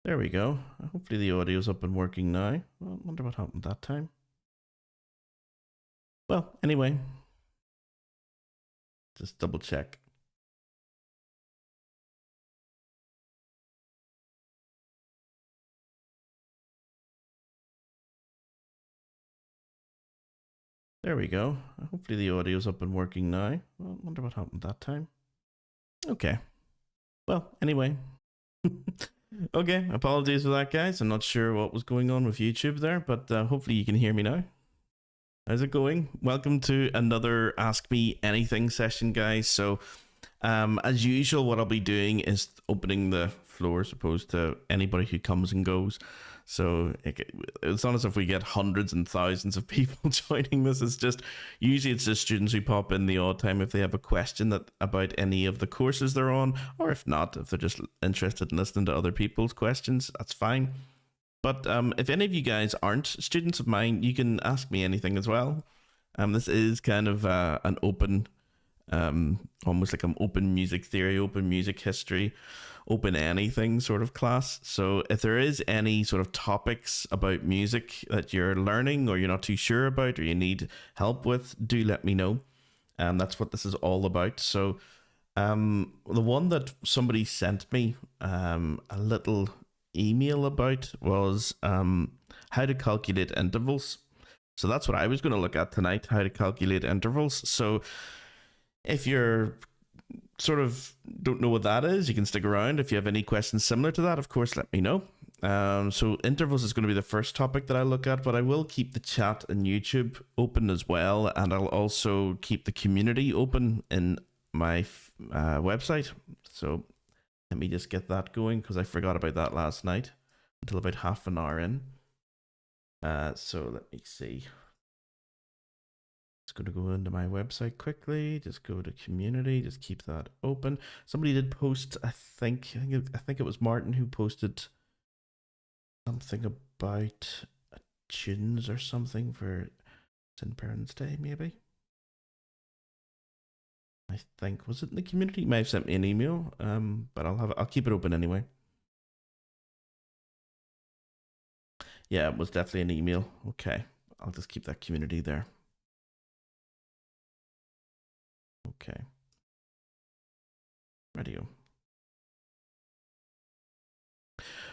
There we go. Hopefully the audio's up and working now. Well, I wonder what happened that time. Well, anyway, just double check. There we go. Hopefully the audio's up and working now. Well, I wonder what happened that time. Okay. Well, anyway. Okay, apologies for that, guys. I'm not sure what was going on with YouTube there, but hopefully you can hear me now. How's it going? Welcome to another Ask Me Anything session, guys. So, as usual, what I'll be doing is opening the floor, as opposed to anybody who comes and goes. So it's not as if we get hundreds and thousands of people joining this. It's just usually it's just students who pop in the odd time if they have a question about any of the courses they're on, or if not, if they're just interested in listening to other people's questions, that's fine. But if any of you guys aren't students of mine, you can ask me anything as well. This is kind of an open, almost like an open music theory, open music history, open anything sort of class. So if there is any sort of topics about music that you're learning or you're not too sure about or you need help with, do let me know. That's what this is all about. So the one that somebody sent me a little email about was how to calculate intervals. So that's what I was going to look at tonight, how to calculate intervals. So if you're sort of don't know what that is, you can stick around. If you have any questions similar to that, of course, let me know. So intervals is going to be the first topic that I look at, but I will keep the chat and YouTube open as well, and I'll also keep the community open in my website. So let me just get that going, because I forgot about that last night until about half an hour in. So let me see. Just going to go into my website quickly. Just go to community. Just keep that open. Somebody did post. I think it was Martin who posted something about tunes or something for St. Parents' Day. Maybe. I think was it in the community. He might have sent me an email. But I'll keep it open anyway. Yeah, it was definitely an email. Okay, I'll just keep that community there. Okay. Radio.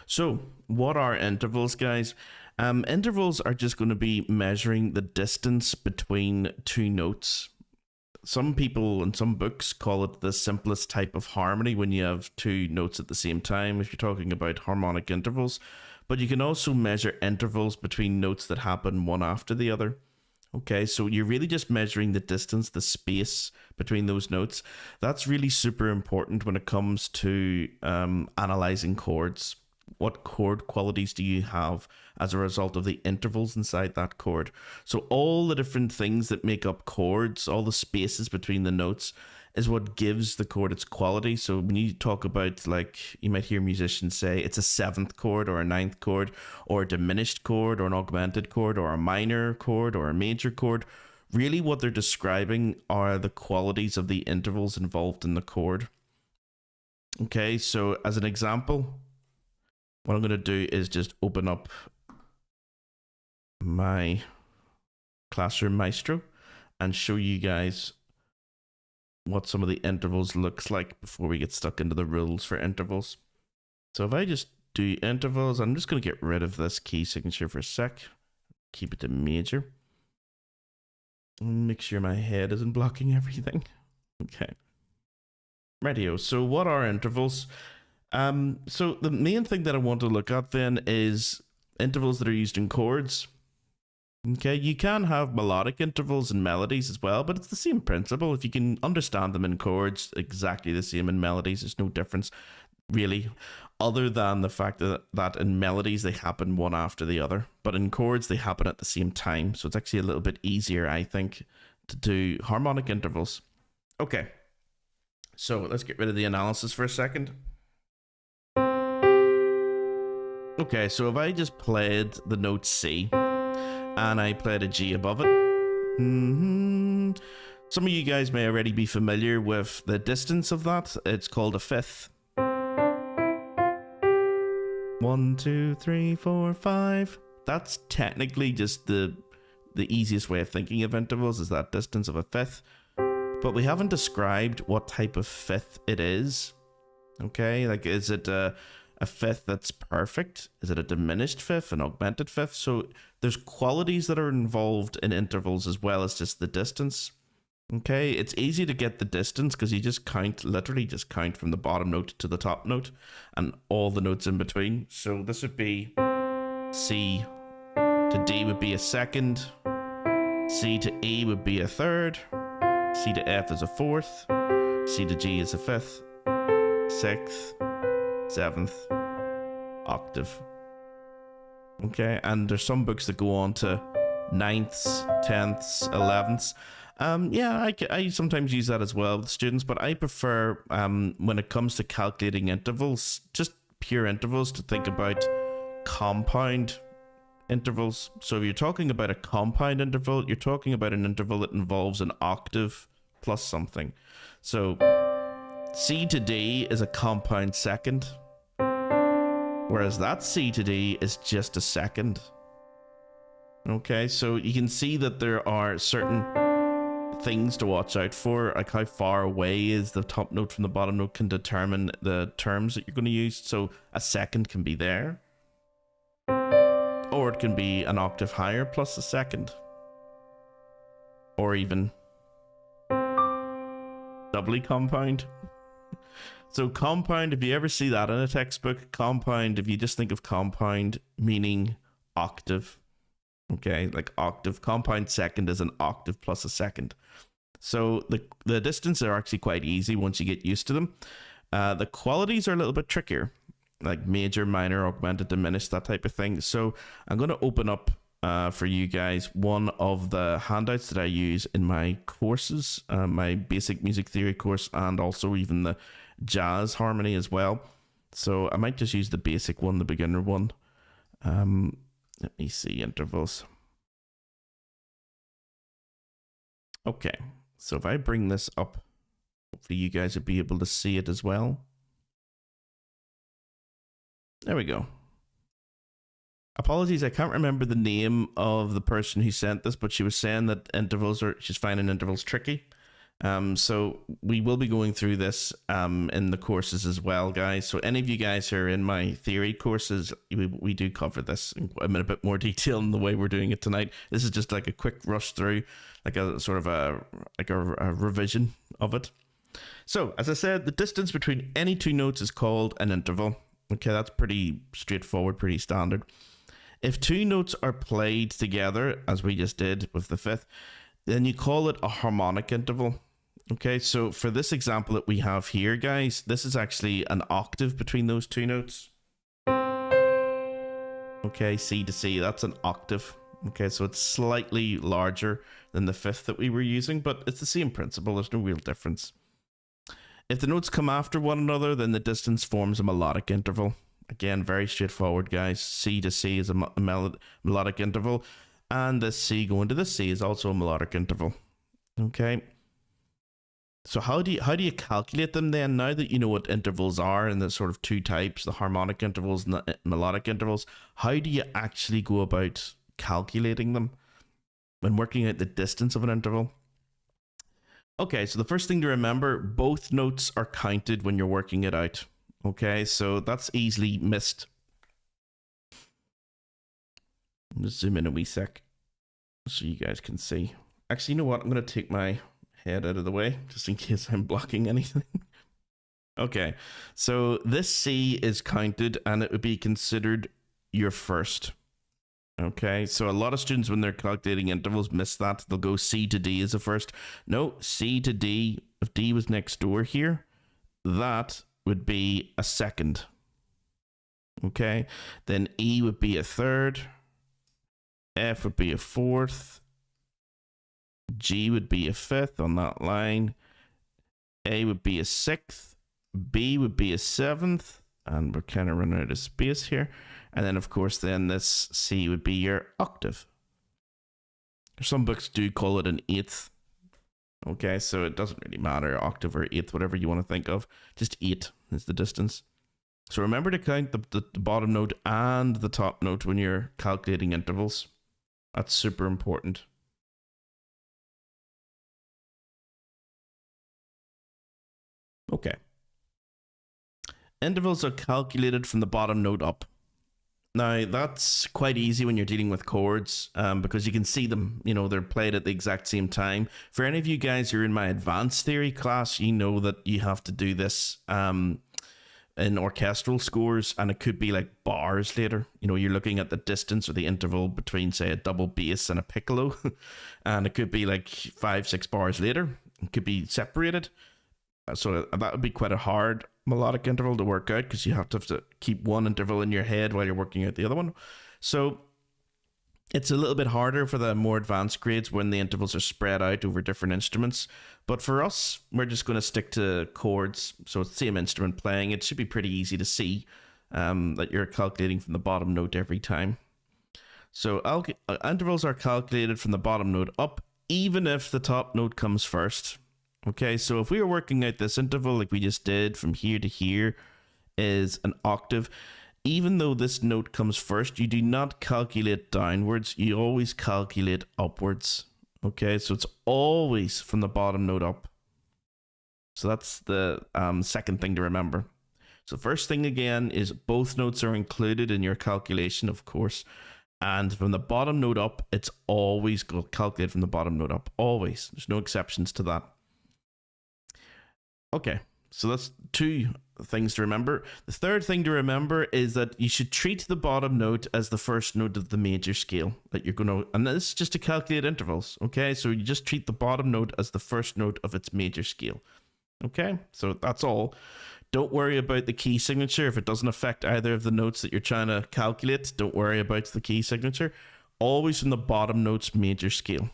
So, what are intervals, guys? Intervals are just going to be measuring the distance between two notes. Some people and some books call it the simplest type of harmony when you have two notes at the same time, if you're talking about harmonic intervals. But you can also measure intervals between notes that happen one after the other. Okay, so you're really just measuring the distance, the space between those notes. That's really super important when it comes to analyzing chords. What chord qualities do you have as a result of the intervals inside that chord? So all the different things that make up chords, all the spaces between the notes, is what gives the chord its quality. So when you talk about, like, you might hear musicians say it's a 7th chord or a 9th chord or a diminished chord or an augmented chord or a minor chord or a major chord, really what they're describing are the qualities of the intervals involved in the chord. Okay, so as an example, what I'm going to do is just open up my Classroom Maestro and show you guys what some of the intervals looks like before we get stuck into the rules for intervals. So if I just do intervals, I'm just going to get rid of this key signature for a sec. Keep it to major. Make sure my head isn't blocking everything. Okay. Radio. So what are intervals? So the main thing that I want to look at then is intervals that are used in chords. Okay, you can have melodic intervals and melodies as well, but it's the same principle. If you can understand them in chords, exactly the same in melodies. There's no difference, really, other than the fact that in melodies, they happen one after the other. But in chords, they happen at the same time. So it's actually a little bit easier, I think, to do harmonic intervals. Okay, so let's get rid of the analysis for a second. Okay, so if I just played the note C, and I played a G above it. Some of you guys may already be familiar with the distance of that. It's called a fifth. 1, 2, 3, 4, 5. That's technically just the easiest way of thinking of intervals, is that distance of a fifth. But we haven't described what type of fifth it is. Okay, like, is it a fifth that's perfect? Is it a diminished fifth, an augmented fifth? So there's qualities that are involved in intervals as well as just the distance. Okay, it's easy to get the distance because you just count, literally just count from the bottom note to the top note and all the notes in between. So this would be C to D would be a second, C to E would be a third, C to F is a fourth, C to G is a fifth, sixth, seventh, octave. Okay, and there's some books that go on to ninths, tenths, elevenths. Yeah, I sometimes use that as well with students, but I prefer, when it comes to calculating intervals, just pure intervals, to think about compound intervals. So if you're talking about a compound interval, you're talking about an interval that involves an octave plus something. So C to D is a compound second, whereas that C to D is just a second. Okay, so you can see that there are certain things to watch out for, like how far away is the top note from the bottom note can determine the terms that you're going to use. So a second can be there, or it can be an octave higher plus a second, or even doubly compound. So compound, if you ever see that in a textbook, compound, if you just think of compound meaning octave, okay, like octave, compound second is an octave plus a second. So the distances are actually quite easy once you get used to them. The qualities are a little bit trickier, like major, minor, augmented, diminished, that type of thing. So I'm going to open up for you guys one of the handouts that I use in my courses, my basic music theory course, and also even the jazz harmony as well. So I might just use the basic one, the beginner one. Let me see, intervals. Okay, so if I bring this up, hopefully you guys will be able to see it as well. There we go. Apologies, I can't remember the name of the person who sent this, but she was saying that she's finding intervals tricky. So we will be going through this in the courses as well, guys. So any of you guys who are in my theory courses, we do cover this in a bit more detail in the way we're doing it tonight. This is just like a quick rush through, like a sort of a revision of it. So as I said, the distance between any two notes is called an interval. Okay, that's pretty straightforward, pretty standard. If two notes are played together, as we just did with the fifth, then you call it a harmonic interval. Okay, so for this example that we have here, guys, this is actually an octave between those two notes. Okay, C to C, that's an octave. Okay, so it's slightly larger than the fifth that we were using, but it's the same principle. There's no real difference. If the notes come after one another, then the distance forms a melodic interval. Again, very straightforward, guys. C to C is a melodic interval, and this C going to this C is also a melodic interval. Okay. So how do you calculate them then? Now that you know what intervals are and the sort of two types, the harmonic intervals and the melodic intervals, how do you actually go about calculating them when working out the distance of an interval? Okay, so the first thing to remember, both notes are counted when you're working it out. Okay, so that's easily missed. Just zoom in a wee sec so you guys can see. Actually, you know what? I'm going to take my head out of the way just in case I'm blocking anything. Okay, so this C is counted and it would be considered your first. Okay, so a lot of students when they're calculating intervals miss that. They'll go C to D as a first. No, C to D, if D was next door here, that would be a second. Okay, then E would be a third, F would be a fourth, G would be a fifth on that line, A would be a sixth, B would be a seventh, and we're kind of running out of space here. And then, of course, then this C would be your octave. Some books do call it an eighth. Okay, so it doesn't really matter, octave or eighth, whatever you want to think of. Just 8 is the distance. So remember to count the bottom note and the top note when you're calculating intervals. That's super important. Okay. Intervals are calculated from the bottom note up. Now, that's quite easy when you're dealing with chords because you can see them, you know, they're played at the exact same time. For any of you guys who are in my advanced theory class, you know that you have to do this in orchestral scores, and it could be like bars later. You know, you're looking at the distance or the interval between, say, a double bass and a piccolo, and it could be like 5-6 bars later. It could be separated. So that would be quite a hard melodic interval to work out because you have to keep one interval in your head while you're working out the other one. So it's a little bit harder for the more advanced grades when the intervals are spread out over different instruments. But for us, we're just going to stick to chords. So it's the same instrument playing. It should be pretty easy to see that you're calculating from the bottom note every time. So intervals are calculated from the bottom note up, even if the top note comes first. Okay, so if we were working out this interval like we just did from here to here is an octave, even though this note comes first, you do not calculate downwards, you always calculate upwards. Okay, so it's always from the bottom note up. So that's the second thing to remember. So first thing again is both notes are included in your calculation, of course. And from the bottom note up, it's always calculated from the bottom note up. Always. There's no exceptions to that. Okay, so that's two things to remember. The third thing to remember is that you should treat the bottom note as the first note of the major scale that you're going to, and this is just to calculate intervals, okay? So you just treat the bottom note as the first note of its major scale, okay? So that's all. Don't worry about the key signature. If it doesn't affect either of the notes that you're trying to calculate, don't worry about the key signature. Always from the bottom note's major scale.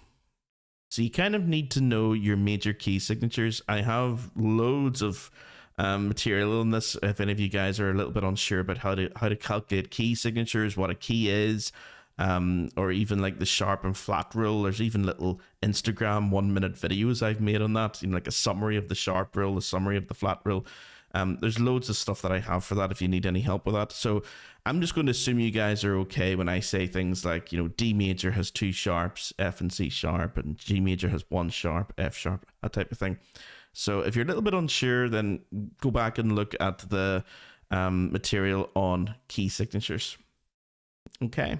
So you kind of need to know your major key signatures. I have loads of material on this. If any of you guys are a little bit unsure about how to calculate key signatures, what a key is, or even like the sharp and flat rule. There's even little Instagram 1-minute videos I've made on that, you know, like a summary of the sharp rule, a summary of the flat rule. There's loads of stuff that I have for that if you need any help with that. So I'm just going to assume you guys are okay when I say things like, you know, D major has 2 sharps, F and C sharp, and G major has 1 sharp, F sharp, that type of thing. So if you're a little bit unsure, then go back and look at the material on key signatures. Okay.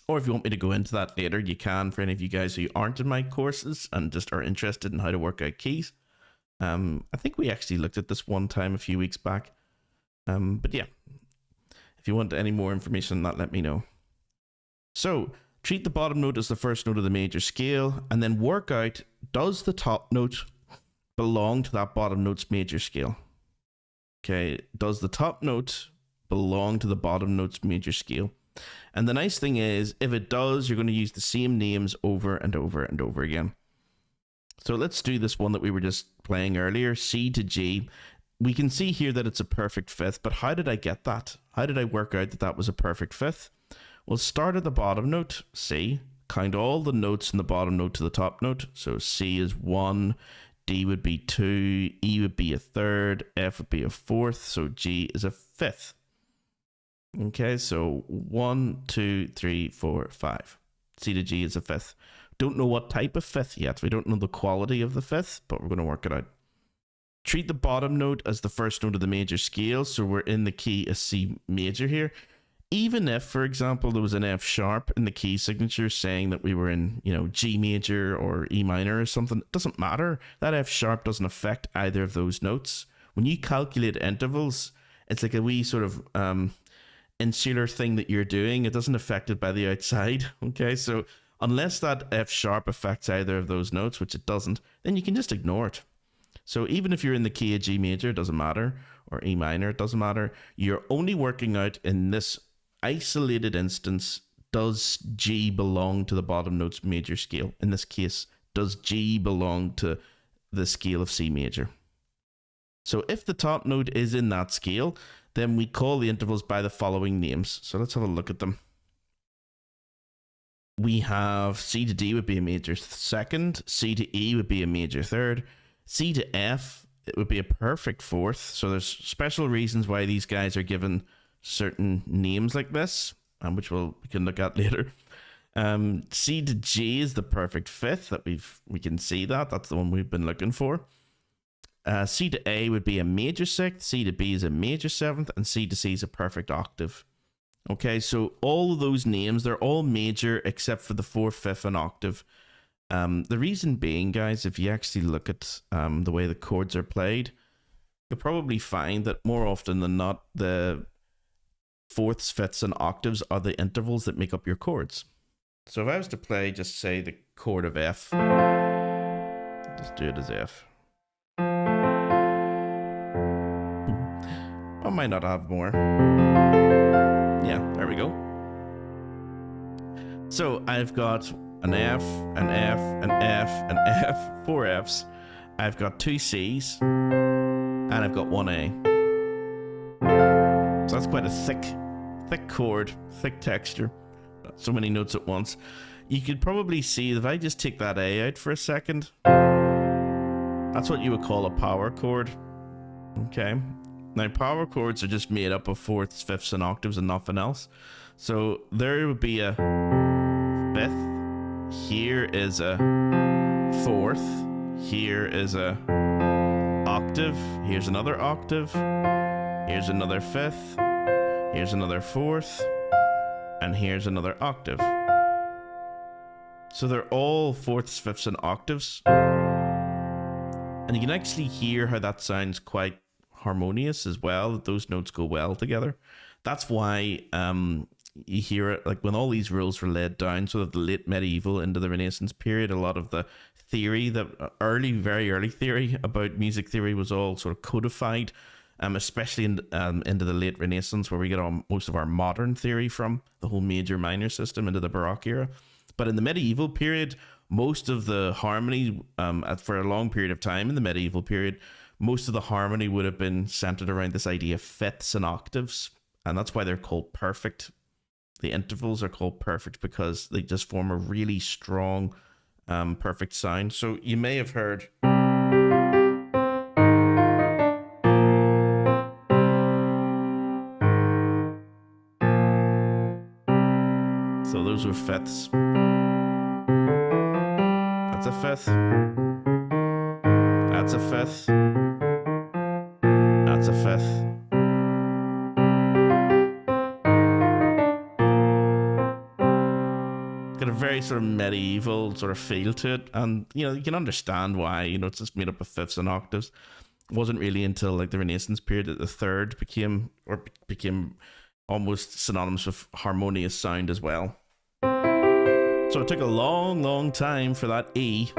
Or if you want me to go into that later, you can, for any of you guys who aren't in my courses and just are interested in how to work out keys. I think we actually looked at this one time a few weeks back. But yeah, if you want any more information on that, let me know. So treat the bottom note as the first note of the major scale, and then work out, does the top note belong to that bottom note's major scale? Okay, does the top note belong to the bottom note's major scale? And the nice thing is, if it does, you're going to use the same names over and over and over again. So let's do this one that we were just playing earlier, C to G. We can see here that it's a perfect fifth, but how did I get that? How did I work out that that was a perfect fifth? Well, start at the bottom note, C, count all the notes in the bottom note to the top note. So C is 1, D would be 2, E would be a third, F would be a fourth, so G is a fifth. Okay, so 1, 2, 3, 4, 5. C to G is a fifth. Don't know what type of fifth yet. We don't know the quality of the fifth, but we're going to work it out. Treat the bottom note as the first note of the major scale, so we're in the key of C major here. Even if, for example, there was an F sharp in the key signature saying that we were in, you know, G major or E minor or something, it doesn't matter. That F sharp doesn't affect either of those notes. When you calculate intervals, it's like a wee sort of insular thing that you're doing. It doesn't affect it by the outside, okay? So unless that F sharp affects either of those notes, which it doesn't, then you can just ignore it. So even if you're in the key of G major, it doesn't matter, or E minor, it doesn't matter. You're only working out in this isolated instance, does G belong to the bottom note's major scale? In this case, does G belong to the scale of C major? So if the top note is in that scale, then we call the intervals by the following names. So let's have a look at them. We have C to D would be a major second, C to E would be a major third, C to F it would be a perfect fourth. So there's special reasons why these guys are given certain names like this, which we can look at later. C to G is the perfect fifth. That we can see that's the one we've been looking for. C to A would be a major sixth, C to B is a major seventh, and C to C is a perfect octave. Okay, so all of those names, they're all major except for the fourth, fifth, and octave. The reason being, guys, if you actually look at the way the chords are played, you'll probably find that more often than not, the fourths, fifths, and octaves are the intervals that make up your chords. So if I was to play, just say, the chord of F, just do it as F. I might not have more. Yeah, there we go. So I've got an F, an F, an F, an F, 4 Fs. I've got 2 Cs, and I've got 1 A. So that's quite a thick chord, thick texture. So many notes at once. You could probably see, if I just take that A out for a second, that's what you would call a power chord. Okay. Now, power chords are just made up of fourths, fifths, and octaves and nothing else. So there would be a fifth. Here is a fourth. Here is a octave. Here's another octave. Here's another fifth. Here's another fourth. And here's another octave. So they're all fourths, fifths, and octaves. And you can actually hear how that sounds quite harmonious as well, that those notes go well together. That's why you hear it, like when all these rules were laid down, sort of the late medieval into the Renaissance period, a lot of the theory, the very early theory about music theory was all sort of codified, especially into the late Renaissance, where we get most of our modern theory from, the whole major minor system into the Baroque era. But in the medieval period, most of the harmony, for a long period of time in the medieval period, most of the harmony would have been centered around this idea of fifths and octaves. And that's why they're called perfect. The intervals are called perfect because they just form a really strong, perfect sound. So you may have heard. So those were fifths. That's a fifth. That's a fifth. That's a fifth. Got a very sort of medieval sort of feel to it, and you can understand why. It's just made up of fifths and octaves. It wasn't really until like the Renaissance period that the third became almost synonymous with harmonious sound as well. So it took a long time for that E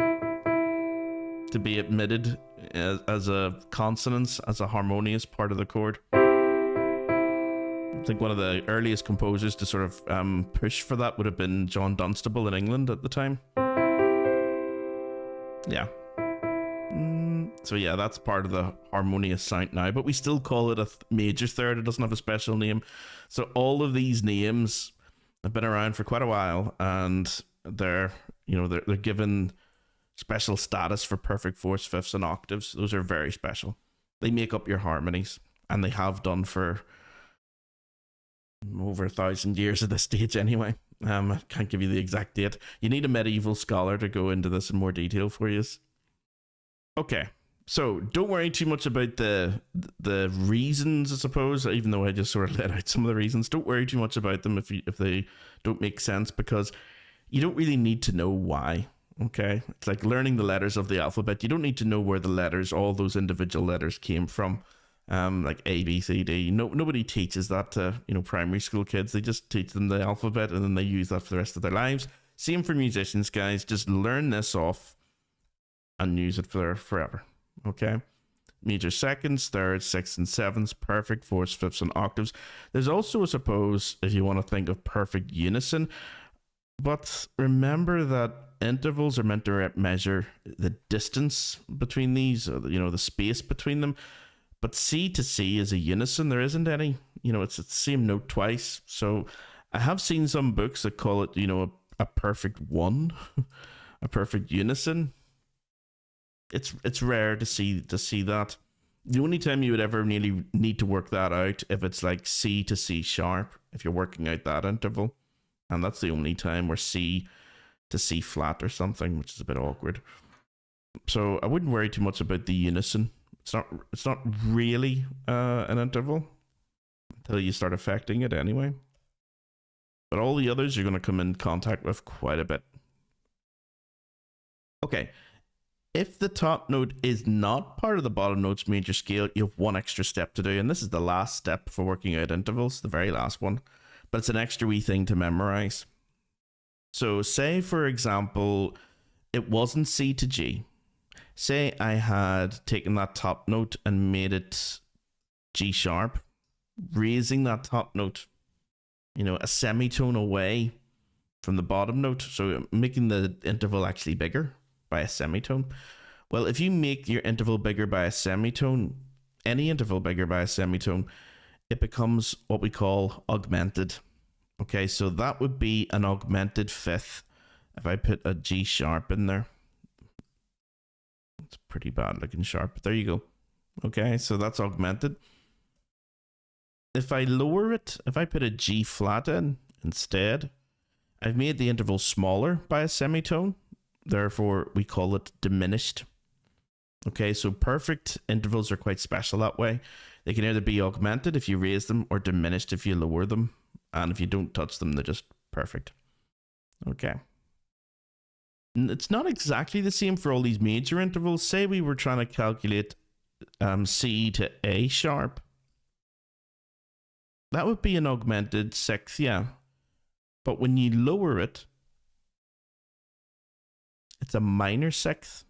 to be admitted as a consonance, as a harmonious part of the chord. I think one of the earliest composers to sort of push for that would have been John Dunstable in England at the time. Yeah. So yeah, that's part of the harmonious sound now, but we still call it a major third. It doesn't have a special name. So all of these names have been around for quite a while, and they're given special status for perfect fourths, fifths, and octaves. Those are very special. They make up your harmonies, and they have done for over 1,000 years at this stage anyway. I can't give you the exact date. You need a medieval scholar to go into this in more detail for you. Okay, so don't worry too much about the reasons, I suppose, even though I just sort of let out some of the reasons. Don't worry too much about them if they don't make sense, because you don't really need to know why. Okay, it's like learning the letters of the alphabet. You don't need to know where the letters, all those individual letters, came from. Like A, B, C, D. Nobody teaches that to primary school kids. They just teach them the alphabet, and then they use that for the rest of their lives. Same for musicians, guys. Just learn this off and use it for forever. Okay. Major seconds, thirds, sixths, and sevenths, perfect fourths, fifths, and octaves. There's also, I suppose, if you want to think of perfect unison, but remember that intervals are meant to measure the distance between these, or the space between them. But C to C is a unison. There isn't any, it's the same note twice. So I have seen some books that call it, a perfect one, a perfect unison. it's rare to see that. The only time you would ever really need to work that out if it's like C to C sharp, if you're working out that interval, and that's the only time where C to C flat or something, which is a bit awkward. So I wouldn't worry too much about the unison. It's not really an interval until you start affecting it anyway. But all the others you're going to come in contact with quite a bit. Okay, if the top note is not part of the bottom note's major scale, you have one extra step to do, and this is the last step for working out intervals, the very last one, but it's an extra wee thing to memorize. So say, for example, it wasn't C to G. Say I had taken that top note and made it G sharp, raising that top note, you know, a semitone away from the bottom note, so making the interval actually bigger by a semitone. Well, if you make your interval bigger by a semitone, any interval bigger by a semitone, it becomes what we call augmented. Okay, so that would be an augmented fifth if I put a G sharp in there. It's pretty bad looking sharp, but there you go. Okay, so that's augmented. If I lower it, if I put a G flat in instead, I've made the interval smaller by a semitone. Therefore, we call it diminished. Okay, so perfect intervals are quite special that way. They can either be augmented if you raise them or diminished if you lower them. And if you don't touch them, they're just perfect. Okay. It's not exactly the same for all these major intervals. Say we were trying to calculate C to A sharp. That would be an augmented sixth, yeah. But when you lower it, it's a minor sixth.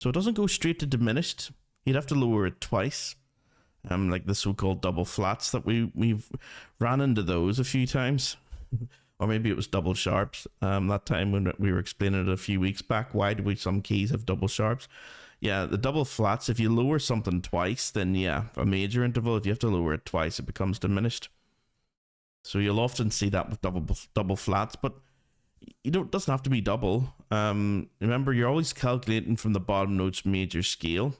So it doesn't go straight to diminished. You'd have to lower it twice. Like the so-called double flats that we've ran into those a few times. Or maybe it was double sharps. That time when we were explaining it a few weeks back, why do some keys have double sharps? Yeah, the double flats, if you lower something twice, then yeah, a major interval, if you have to lower it twice, it becomes diminished. So you'll often see that with double flats, but you don't, it doesn't have to be double. Remember, you're always calculating from the bottom note's major scale.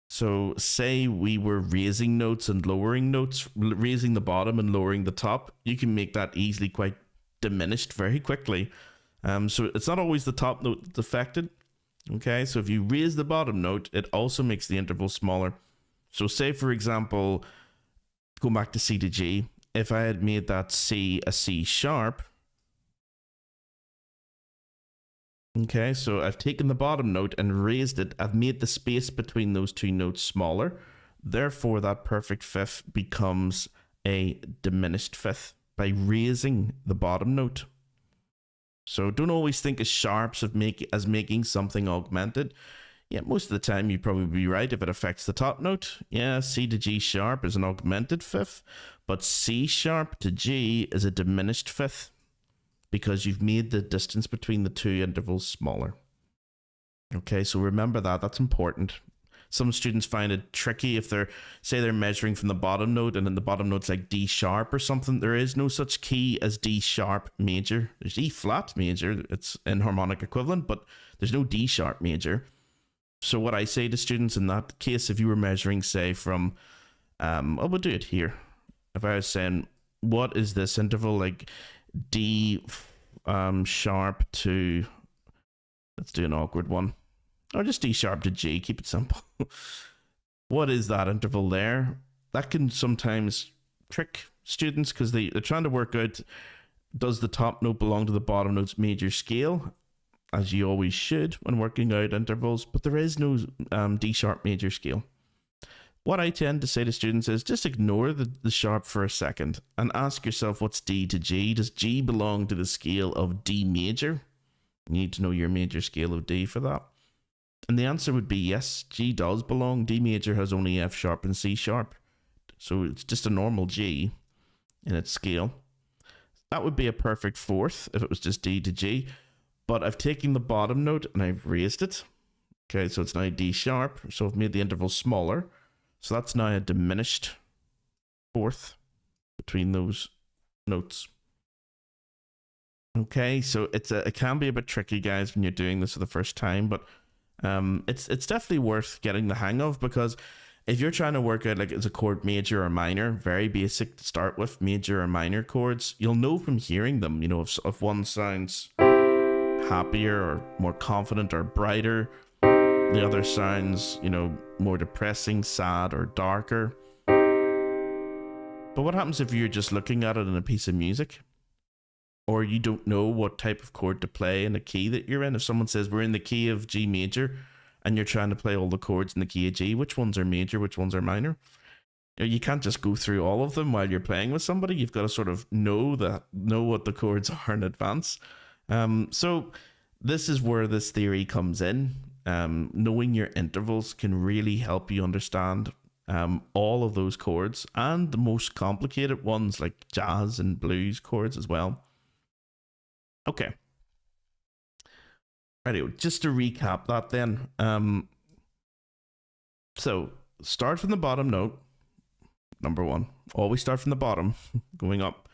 So say we were raising notes and lowering notes, raising the bottom and lowering the top, you can make that easily quite diminished very quickly. So it's not always the top note that's affected. Okay, so if you raise the bottom note, it also makes the interval smaller. So say, for example, go back to C to G, if I had made that C a C sharp, okay, so I've taken the bottom note and raised it. I've made the space between those two notes smaller. Therefore, that perfect fifth becomes a diminished fifth by raising the bottom note. So don't always think of sharps as making something augmented. Yeah, most of the time you'd probably be right if it affects the top note. Yeah, C to G sharp is an augmented fifth, but C sharp to G is a diminished fifth, because you've made the distance between the two intervals smaller. Okay, so remember that. That's important. Some students find it tricky if they're measuring from the bottom note and then the bottom note's like D sharp or something. There is no such key as D sharp major. There's E flat major. It's in harmonic equivalent, but there's no D sharp major. So what I say to students in that case, if you were measuring, say, from, we'll do it here. If I was saying, what is this interval, like D sharp to, let's do an awkward one, or just D sharp to G, keep it simple. What is that interval there? That can sometimes trick students because they're trying to work out, does the top note belong to the bottom note's major scale, as you always should when working out intervals, but there is no D sharp major scale. What I tend to say to students is just ignore the sharp for a second and ask yourself, what's D to G? Does G belong to the scale of D major? You need to know your major scale of D for that. And the answer would be yes, G does belong. D major has only F sharp and C sharp. So it's just a normal G in its scale. That would be a perfect fourth if it was just D to G. But I've taken the bottom note and I've raised it. Okay, so it's now D sharp. So I've made the interval smaller. So that's now a diminished fourth between those notes. Okay, so it can be a bit tricky, guys, when you're doing this for the first time, but It's definitely worth getting the hang of, because if you're trying to work out like it's a chord major or minor, very basic to start with, major or minor chords, you'll know from hearing them, you know, if one sounds happier or more confident or brighter, the other sounds, you know, more depressing, sad, or darker. But what happens if you're just looking at it in a piece of music, or you don't know what type of chord to play in the key that you're in? If someone says we're in the key of G major and you're trying to play all the chords in the key of G, which ones are major, which ones are minor? You can't just go through all of them while you're playing with somebody. You've got to sort of know what the chords are in advance. So this is where this theory comes in. Knowing your intervals can really help you understand all of those chords, and the most complicated ones like jazz and blues chords as well. Okay. Right, just to recap that then. So start from the bottom note. Number one, always start from the bottom, going up.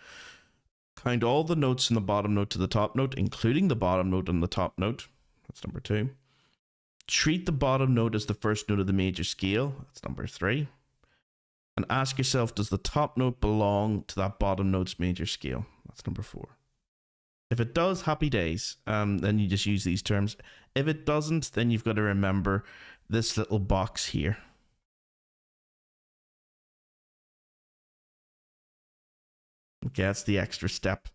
Count all the notes from the bottom note to the top note, including the bottom note and the top note. That's number two. Treat the bottom note as the first note of the major scale. That's number three. And ask yourself, does the top note belong to that bottom note's major scale? That's number four. If it does, happy days. Then you just use these terms. If it doesn't, then you've got to remember this little box here. Okay, that's the extra step.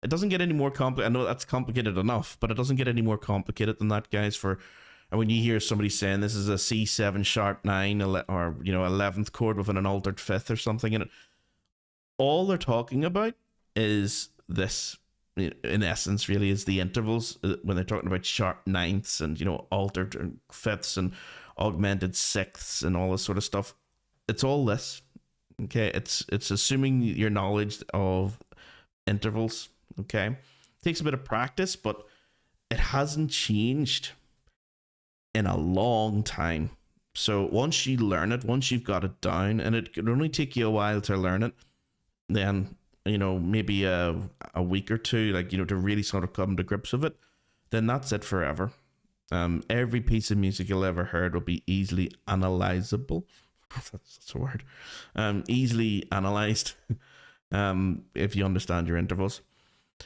It doesn't get any more complicated. I know that's complicated enough, but it doesn't get any more complicated than that, guys. And when you hear somebody saying this is a C7 sharp 9, or, you know, 11th chord with an altered fifth or something in it, all they're talking about is this. In essence, really, is the intervals when they're talking about sharp ninths and, you know, altered fifths and augmented sixths and all this sort of stuff. It's all this. Okay, it's assuming your knowledge of intervals. Okay, it takes a bit of practice, but it hasn't changed in a long time. So once you learn it, once you've got it down, and it can only take you a while to learn it, then, you know, maybe a week or two, like, you know, to really sort of come to grips with it, then that's it forever. Every piece of music you'll ever heard will be easily analyzable. That's a word. Easily analyzed if you understand your intervals.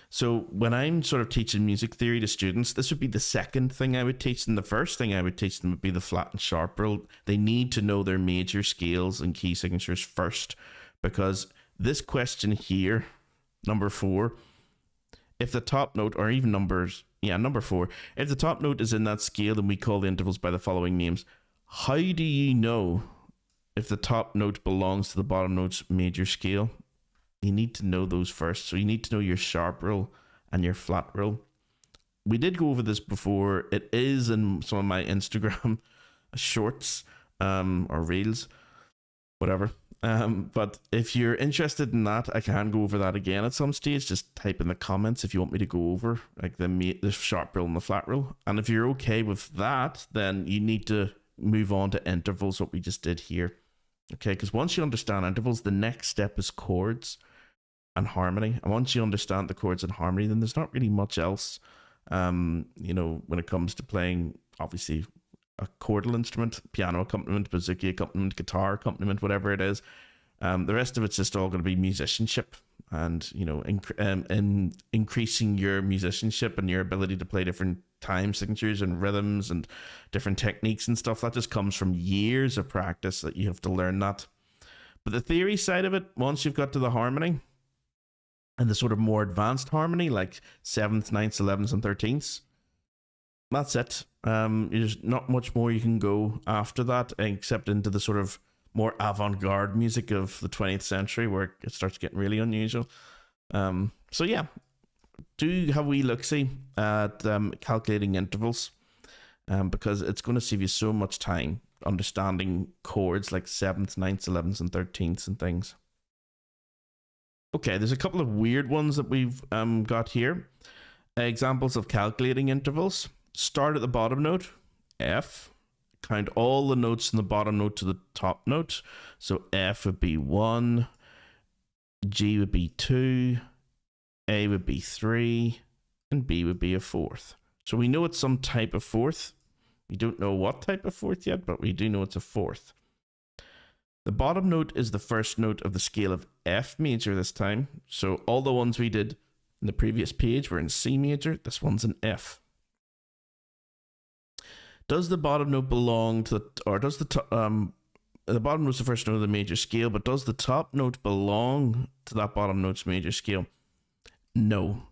So when I'm sort of teaching music theory to students, this would be the second thing I would teach them. The first thing I would teach them would be the flat and sharp rule. They need to know their major scales and key signatures first, because this question here, number 4, if the top note, or even number 4, if the top note is in that scale, then we call the intervals by the following names. How do you know if the top note belongs to the bottom note's major scale? You need to know those first. So you need to know your sharp rule and your flat rule. We did go over this before. It is in some of my Instagram shorts or reels, whatever. But if you're interested in that, I can go over that again at some stage. Just type in the comments if you want me to go over like the sharp rule and the flat rule. And if you're okay with that, then you need to move on to intervals, what we just did here. Okay, because once you understand intervals, the next step is chords and harmony. And once you understand the chords and harmony, then there's not really much else, you know, when it comes to playing, obviously, a chordal instrument, piano accompaniment, bouzouki accompaniment, guitar accompaniment, whatever it is. The rest of it's just all going to be musicianship, and, you know, increasing your musicianship and your ability to play different time signatures and rhythms and different techniques and stuff. That just comes from years of practice that you have to learn that. But the theory side of it, once you've got to the harmony and the sort of more advanced harmony, like 7th, 9th, 11th, and 13th, that's it. There's not much more you can go after that, except into the sort of more avant-garde music of the 20th century, where it starts getting really unusual. So yeah, do have a wee look-see at calculating intervals, because it's going to save you so much time understanding chords like 7th, 9th, 11th, and 13th and things. Okay, there's a couple of weird ones that we've got here. Examples of calculating intervals. Start at the bottom note, F. Count all the notes from the bottom note to the top note. So F would be 1, G would be 2, A would be 3, and B would be a 4th. So we know it's some type of 4th. We don't know what type of fourth yet, but we do know it's a fourth. The bottom note is the first note of the scale of F major this time. So all the ones we did in the previous page were in C major. This one's in F. Does the bottom note belong to the, or does the bottom note's the first note of the major scale, but does the top note belong to that bottom note's major scale? No.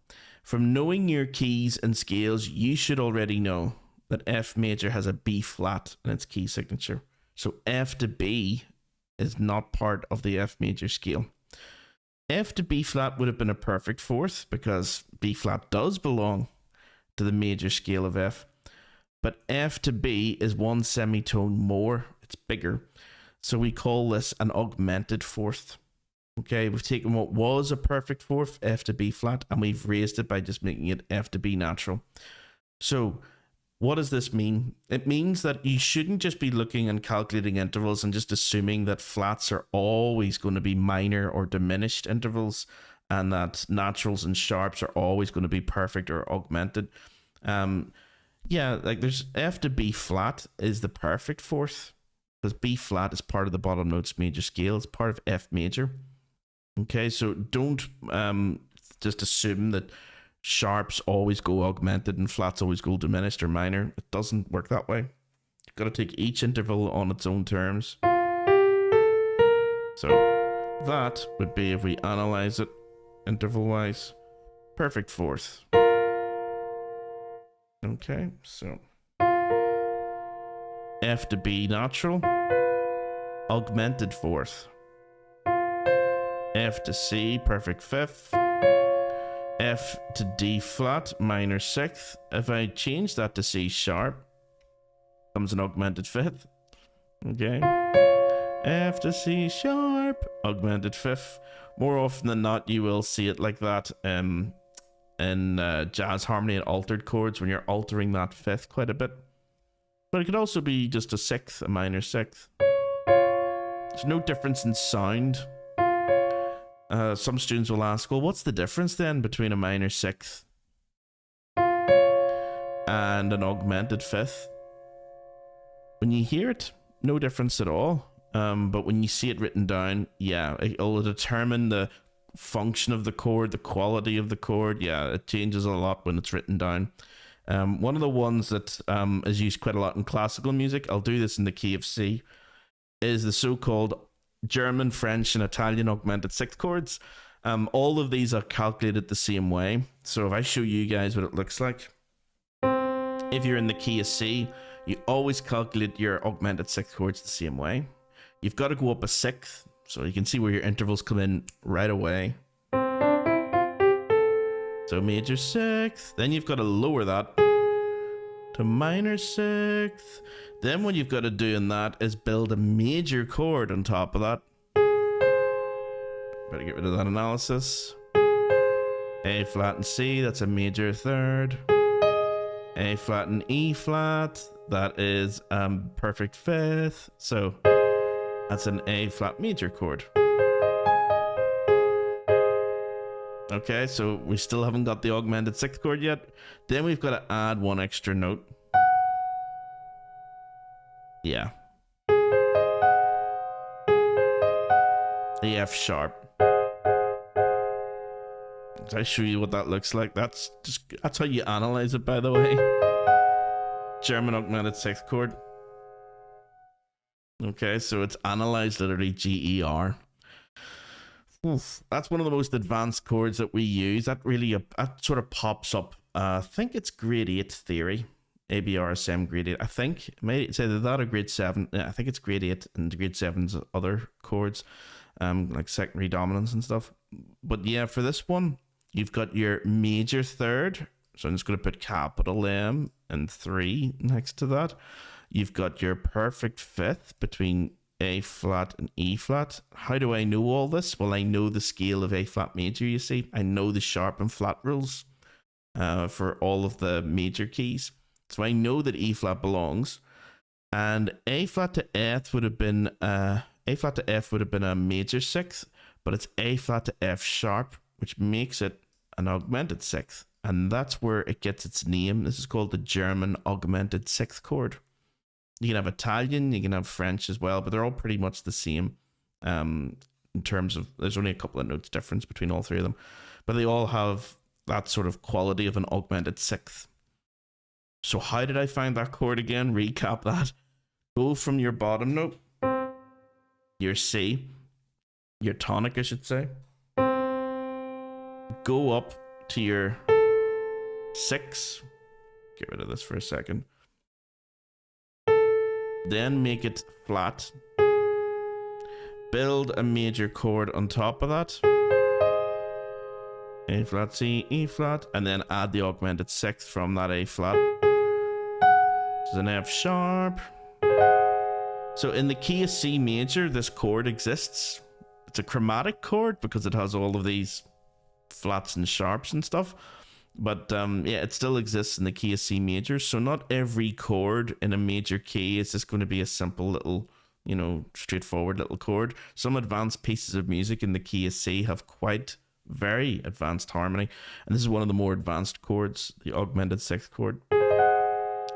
From knowing your keys and scales, you should already know that F major has a B flat in its key signature. So F to B is not part of the F major scale. F to B flat would have been a perfect fourth because B flat does belong to the major scale of F. But F to B is one semitone more. It's bigger. So we call this an augmented fourth. Okay, we've taken what was a perfect fourth, F to B flat, and we've raised it by just making it F to B natural. So what does this mean? It means that you shouldn't just be looking and calculating intervals and just assuming that flats are always going to be minor or diminished intervals and that naturals and sharps are always going to be perfect or augmented. Yeah, like there's F to B flat is the perfect fourth because B flat is part of the bottom note's major scale. It's part of F major. Okay, so don't just assume that sharps always go augmented and flats always go diminished or minor. It doesn't work that way. You've got to take each interval on its own terms. So that would be, if we analyze it interval wise, perfect fourth. Okay, so F to B natural, augmented fourth. F to C, perfect fifth. F to D flat, minor sixth. If I change that to C sharp, comes an augmented fifth. Okay. F to C sharp, augmented fifth. More often than not, you will see it like that in jazz harmony and altered chords when you're altering that fifth quite a bit. But it could also be just a sixth, a minor sixth. There's no difference in sound. Some students will ask, well, what's the difference then between a minor sixth and an augmented fifth? When you hear it, no difference at all. But when you see it written down, yeah, it'll determine the function of the chord, the quality of the chord. Yeah, it changes a lot when it's written down. One of the ones that is used quite a lot in classical music, I'll do this in the key of C, is the so-called German, French, and Italian augmented sixth chords. All of these are calculated the same way. So if I show you guys what it looks like, if you're in the key of C, you always calculate your augmented sixth chords the same way. You've got to go up a sixth, so you can see where your intervals come in right away. So major sixth, then you've got to lower that to minor sixth. Then what you've got to do in that is build a major chord on top of that. Better get rid of that analysis. A flat and C, that's a major third. A flat and E flat, that is perfect fifth. So that's an A flat major chord. Okay, so we still haven't got the augmented sixth chord yet. Then we've got to add one extra note. Yeah. The F sharp. Did I show you what that looks like? That's how you analyze it, by the way. German augmented sixth chord. Okay, so it's analyzed literally GER. Oof, that's one of the most advanced chords that we use. That really that sort of pops up. I think it's grade 8 theory. ABRSM grade 8. I think it may say that or grade 7. I think it's grade 8 and grade 7's other chords, like secondary dominance and stuff. But yeah, for this one, you've got your major third. So I'm just going to put capital M and 3 next to that. You've got your perfect fifth between A flat and E flat. How do I know all this? Well, I know the scale of A flat major, you see. I know the sharp and flat rules for all of the major keys. So I know that E flat belongs. And A flat to F would have been a major sixth, but it's A flat to F sharp, which makes it an augmented sixth. And that's where it gets its name. This is called the German augmented sixth chord. You can have Italian, you can have French as well, but they're all pretty much the same. In terms of, there's only a couple of notes difference between all three of them, but they all have that sort of quality of an augmented sixth. So how did I find that chord again? Recap that. Go from your bottom note, your C, your tonic, I should say. Go up to your 6. Get rid of this for a second. Then make it flat. Build a major chord on top of that. A flat, C, E flat, and then add the augmented sixth from that A flat. This is an F sharp. So in the key of C major, this chord exists. It's a chromatic chord because it has all of these flats and sharps and stuff. But yeah, it still exists in the key of C major. So not every chord in a major key is just going to be a simple little, you know, straightforward little chord. Some advanced pieces of music in the key of C have quite very advanced harmony. And this is one of the more advanced chords, the augmented sixth chord.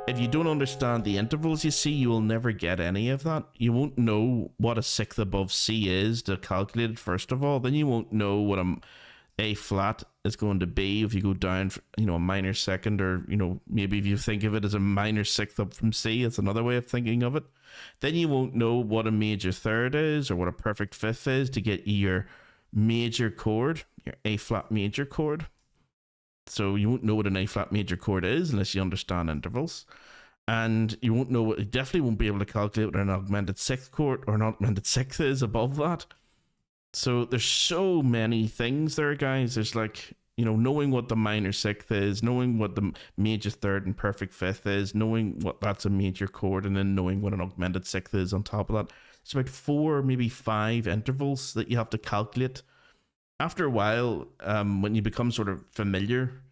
If you don't understand the intervals you see, you will never get any of that. You won't know what a sixth above C is to calculate it, first of all. Then you won't know what A flat is going to be if you go down, you know, a minor second, or, you know, maybe if you think of it as a minor sixth up from C, it's another way of thinking of it. Then you won't know what a major third is or what a perfect fifth is to get your major chord, your A flat major chord. So you won't know what an A flat major chord is unless you understand intervals. And you won't know you definitely won't be able to calculate what an augmented sixth chord or an augmented sixth is above that. So there's so many things there, guys. There's like, you know, knowing what the minor sixth is, knowing what the major third and perfect fifth is, knowing what that's a major chord, and then knowing what an augmented sixth is on top of that. It's about 4, maybe 5 intervals that you have to calculate. After a while, when you become sort of familiar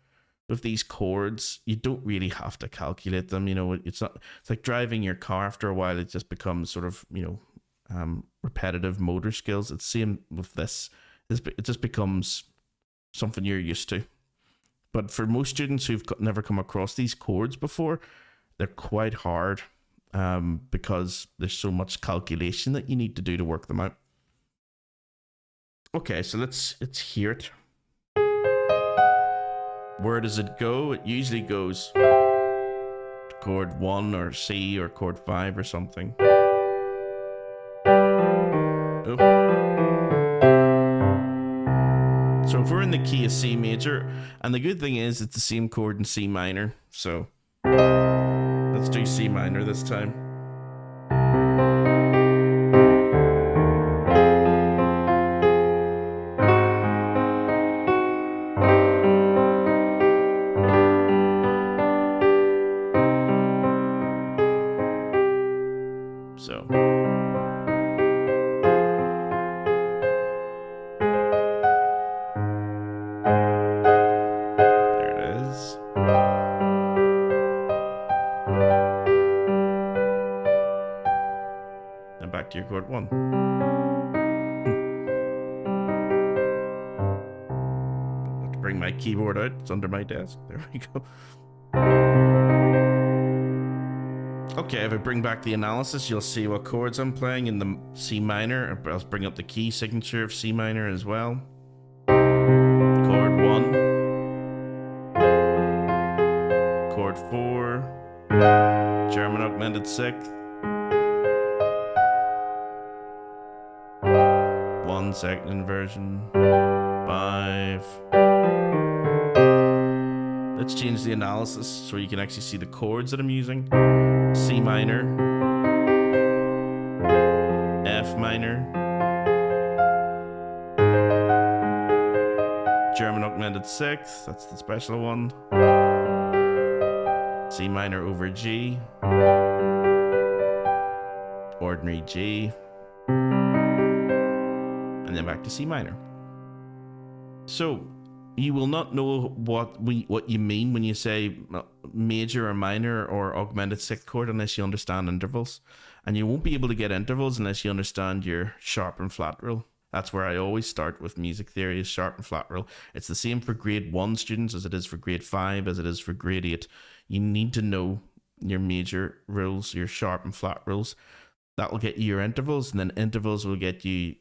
with these chords, you don't really have to calculate them. You know, it's like driving your car. After a while, it just becomes sort of, you know, repetitive motor skills. It's the same with this. It just becomes something you're used to. But for most students who've never come across these chords before, they're quite hard because there's so much calculation that you need to do to work them out. Okay, so let's hear it. Where does it go? It usually goes to chord 1 or C or chord 5 or something. Oh. So if we're in the key of C major, and the good thing is it's the same chord in C minor, so let's do C minor this time. So there it is. And back to your chord 1. I have to bring my keyboard out. It's under my desk. There we go. Okay, if I bring back the analysis, you'll see what chords I'm playing in the C minor. I'll bring up the key signature of C minor as well. Chord 1. Chord 4. German augmented sixth. 1 second inversion. 5. Let's change the analysis so you can actually see the chords that I'm using. C minor, F minor, German augmented sixth, that's the special one, C minor over G, ordinary G, and then back to C minor. So you will not know what you mean when you say major or minor or augmented sixth chord unless you understand intervals. And you won't be able to get intervals unless you understand your sharp and flat rule. That's where I always start with music theory, is sharp and flat rule. It's the same for grade 1 students as it is for grade 5, as it is for grade 8. You need to know your major rules, your sharp and flat rules. That will get you your intervals, and then intervals will get you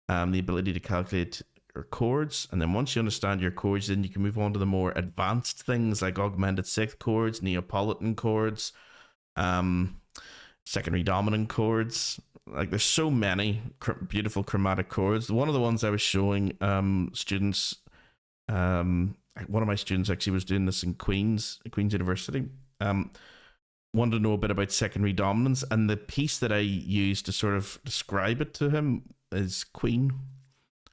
the ability to calculate your chords. And then once you understand your chords, then you can move on to the more advanced things like augmented sixth chords, Neapolitan chords, secondary dominant chords. Like there's so many beautiful chromatic chords. One of the ones I was showing students, one of my students actually was doing this in Queen's University. Wanted to know a bit about secondary dominance, and the piece that I used to sort of describe it to him is Queen.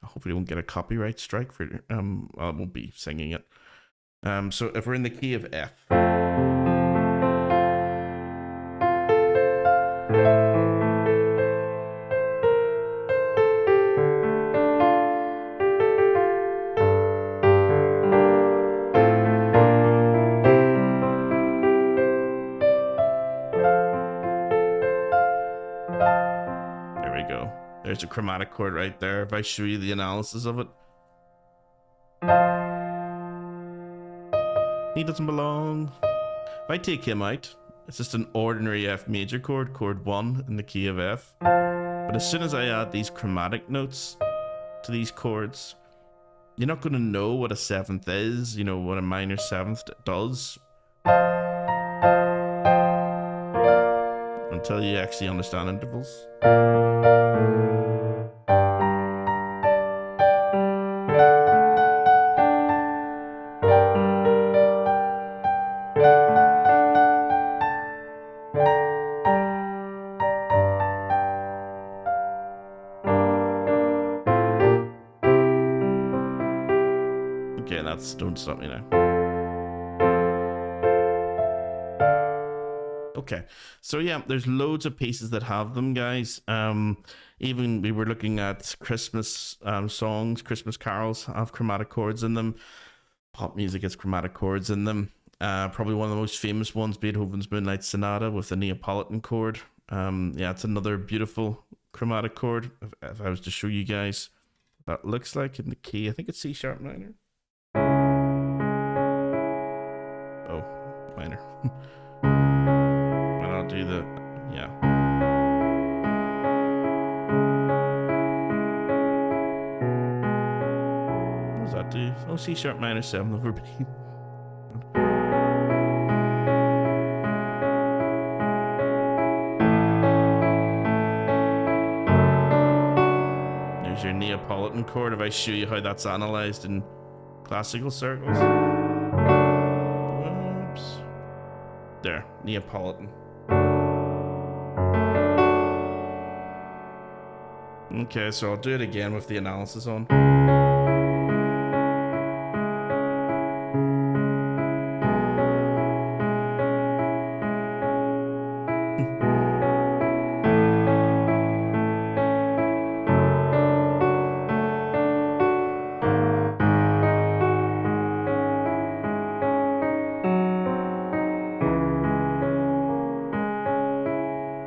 I hopefully won't get a copyright strike for I won't be singing it. So if we're in the key of F. There's a chromatic chord right there. If I show you the analysis of it. He doesn't belong. If I take him out, it's just an ordinary F major chord, chord 1 in the key of F. But as soon as I add these chromatic notes to these chords, you're not going to know what a seventh is, you know, what a minor seventh does, until you actually understand intervals. Okay, don't stop me now. Okay, so yeah, there's loads of pieces that have them, guys. Even we were looking at Christmas songs, Christmas carols have chromatic chords in them. Pop music has chromatic chords in them. Probably one of the most famous ones, Beethoven's Moonlight Sonata with the Neapolitan chord. Yeah, it's another beautiful chromatic chord. If I was to show you guys what that looks like in the key, I think it's C sharp minor. Oh, minor. And I'll do the, yeah. What does that do? Oh, C sharp minor 7 over B. There's your Neapolitan chord. If I show you how that's analyzed in classical circles. Whoops. There, Neapolitan. Okay, so I'll do it again with the analysis on.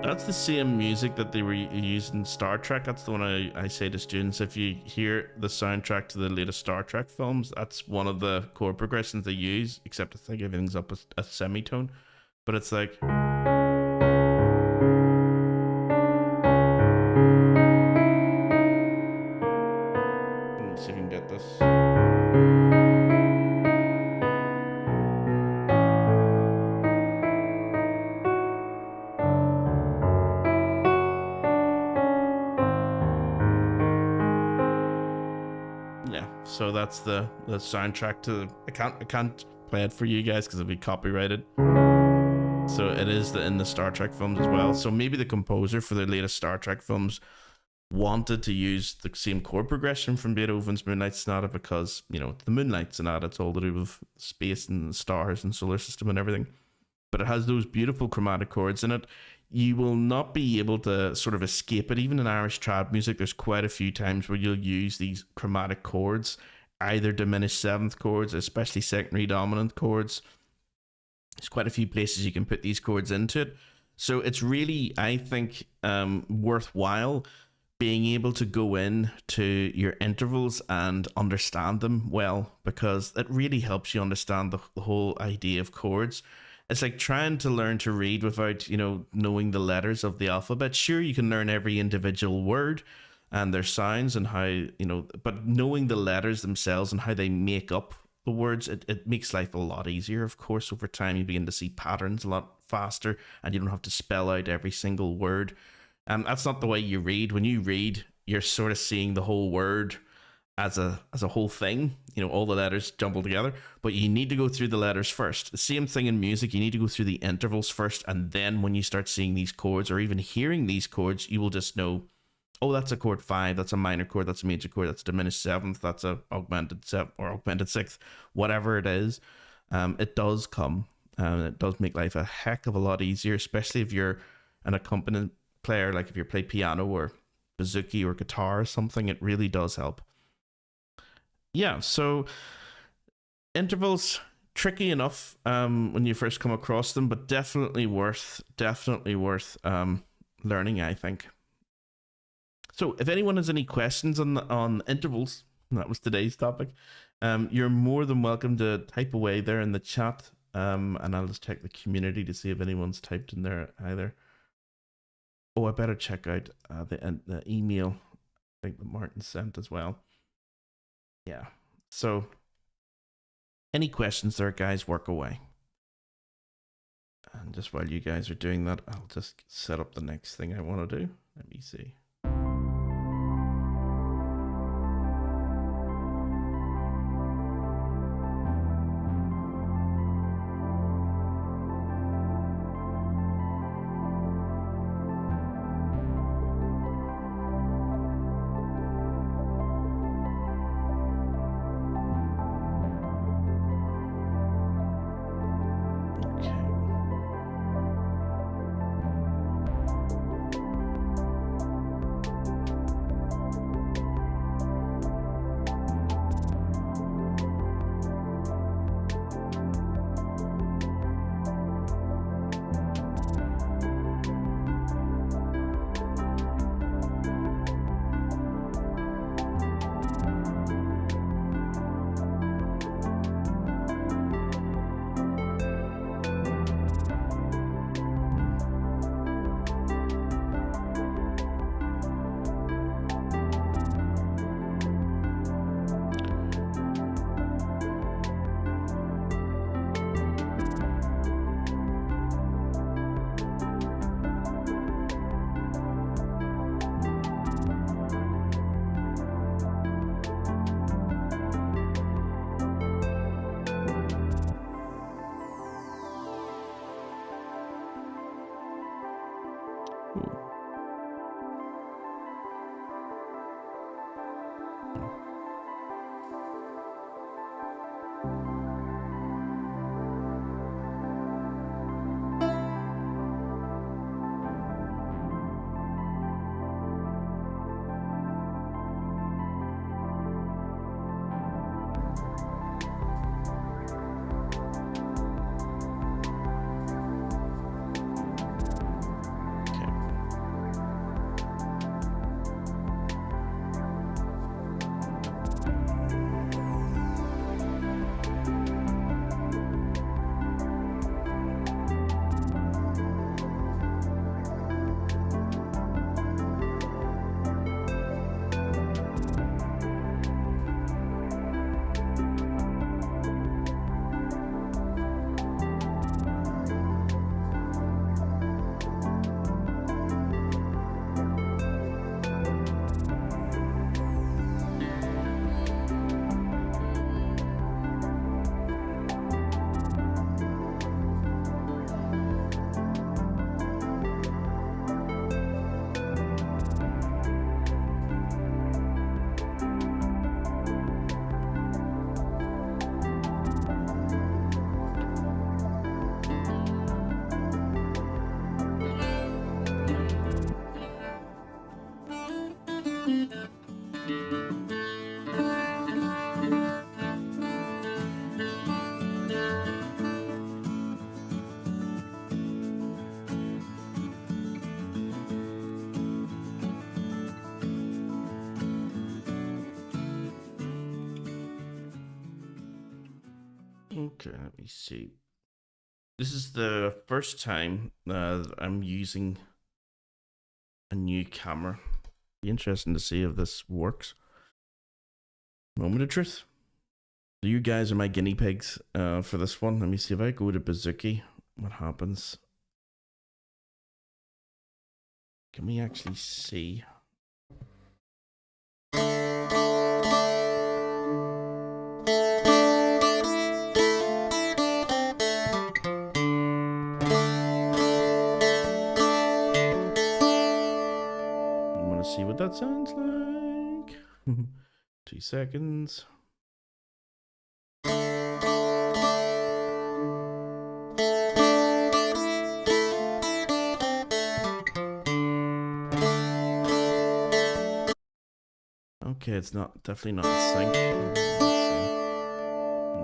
That's the same music that they were using in Star Trek. That's the one I say to students. If you hear the soundtrack to the latest Star Trek films, that's one of the chord progressions they use, except I think everything's up a semitone. But it's like... Let's see if we can get this. So that's the soundtrack to I can't play it for you guys because it'll be copyrighted. So it is in the Star Trek films as well. So maybe the composer for the latest Star Trek films wanted to use the same chord progression from Beethoven's Moonlight Sonata because, you know, the Moonlight Sonata, it's all to do with space and stars and solar system and everything. But it has those beautiful chromatic chords in it. You will not be able to sort of escape it. Even in Irish trad music, there's quite a few times where you'll use these chromatic chords, either diminished seventh chords, especially secondary dominant chords. There's quite a few places you can put these chords into it. So it's really, I think, worthwhile being able to go in to your intervals and understand them well, because it really helps you understand the whole idea of chords. it's like trying to learn to read without, you know, knowing the letters of the alphabet. Sure, you can learn every individual word and their sounds and how, you know, but knowing the letters themselves and how they make up the words, it makes life a lot easier. Of course, over time you begin to see patterns a lot faster and you don't have to spell out every single word. That's not the way you read. When you read, you're sort of seeing the whole word as a whole thing, you know, all the letters jumbled together, but you need to go through the letters first. The same thing in music, you need to go through the intervals first, and then when you start seeing these chords or even hearing these chords, you will just know, oh, that's a chord 5, that's a minor chord, that's a major chord, that's a diminished 7th, that's a augmented 7th or augmented 6th, whatever it is. It does come, and it does make life a heck of a lot easier, especially if you're an accompaniment player, like if you play piano or bouzouki or guitar or something. It really does help. Yeah, so intervals, tricky enough when you first come across them, but definitely worth learning, I think. So if anyone has any questions on intervals, that was today's topic, you're more than welcome to type away there in the chat, and I'll just check the community to see if anyone's typed in there either. Oh, I better check out the email I think that Martin sent as well. Yeah, so any questions there, guys, work away. And just while you guys are doing that, I'll just set up the next thing I want to do. Let me see. Okay, let me see. This is the first time I'm using a new camera. Be interesting to see if this works. Moment of truth. So you guys are my guinea pigs for this one. Let me see if I go to Bouzouki, what happens. Can we actually see? See what that sounds like. 2 seconds. Okay, it's not definitely not in sync. I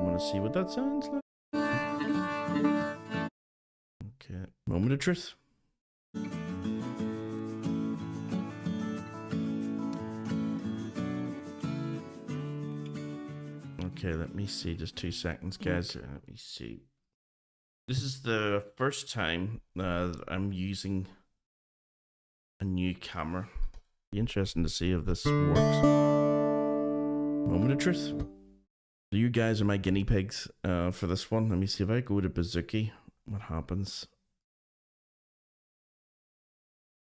want to see what that sounds like. Okay, moment of truth. Okay, let me see. Just 2 seconds, guys. Let me see. This is the first time I'm using a new camera. Be interesting to see if this works. Moment of truth. So you guys are my guinea pigs for this one. Let me see if I go to Bouzouki, what happens.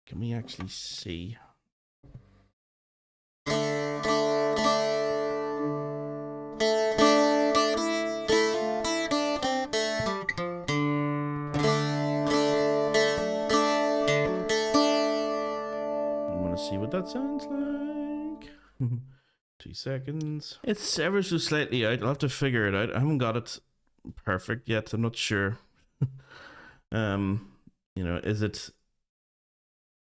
Can we actually see? See what that sounds like. 2 seconds. It's ever so slightly out. I'll have to figure it out. I haven't got it perfect yet. I'm not sure. You know, is it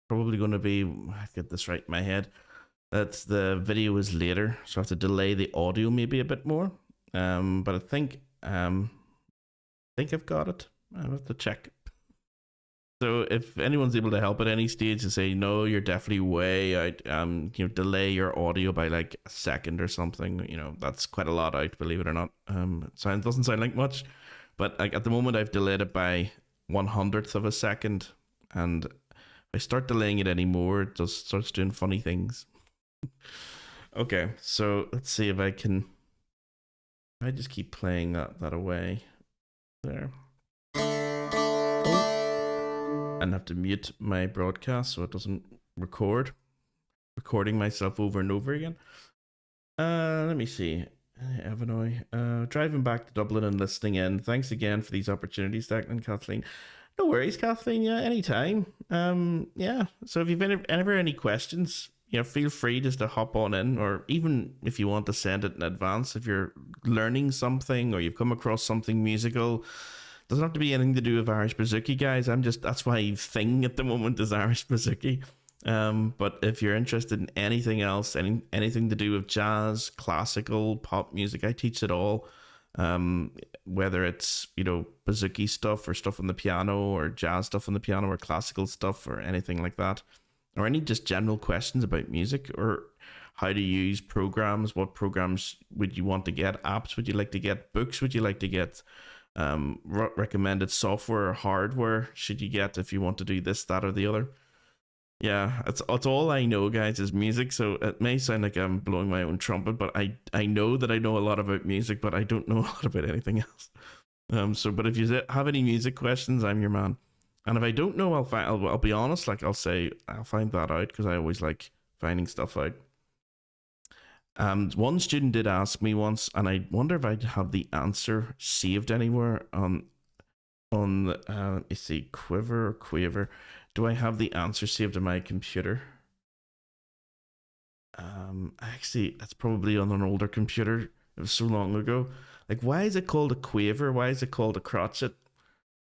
probably going to be, I get this right in my head, that the video is later, so I have to delay the audio maybe a bit more. But I think I've got it. I'll have to check. So if anyone's able to help at any stage to say, no, you're definitely way out, you know, delay your audio by like a second or something, you know, that's quite a lot out, believe it or not. It doesn't sound like much, but like at the moment I've delayed it by 1/100th of a second, and if I start delaying it anymore, it just starts doing funny things. Okay, so let's see if I can, I just keep playing that away there. And have to mute my broadcast so it doesn't recording myself over and over again. Let me see. Evanoy, driving back to Dublin and listening in. Thanks again for these opportunities, Declan, Kathleen. No worries, Kathleen. Yeah, anytime. Yeah. So if you've ever any questions, you know, feel free just to hop on in, or even if you want to send it in advance, if you're learning something or you've come across something musical. Doesn't have to be anything to do with Irish Bouzouki, guys. That's my thing at the moment is Irish Bouzouki. But if you're interested in anything else, anything to do with jazz, classical, pop music, I teach it all. Whether it's, you know, Bouzouki stuff or stuff on the piano, or jazz stuff on the piano, or classical stuff, or anything like that, or any just general questions about music, or how to use programs. What programs would you want to get? Apps would you like to get? Books would you like to get? Recommended software or hardware should you get if you want to do this, that, or the other. Yeah, it's all I know, guys, is music. So it may sound like I'm blowing my own trumpet, but I know that I know a lot about music, but I don't know a lot about anything else. But if you have any music questions, I'm your man. And if I don't know, I'll be honest. Like I'll find that out, because I always like finding stuff out. One student did ask me once, and I wonder if I'd have the answer saved anywhere on let me see, Quaver. Do I have the answer saved on my computer? Actually, that's probably on an older computer. It was so long ago. Like, why is it called a quaver? Why is it called a crotchet?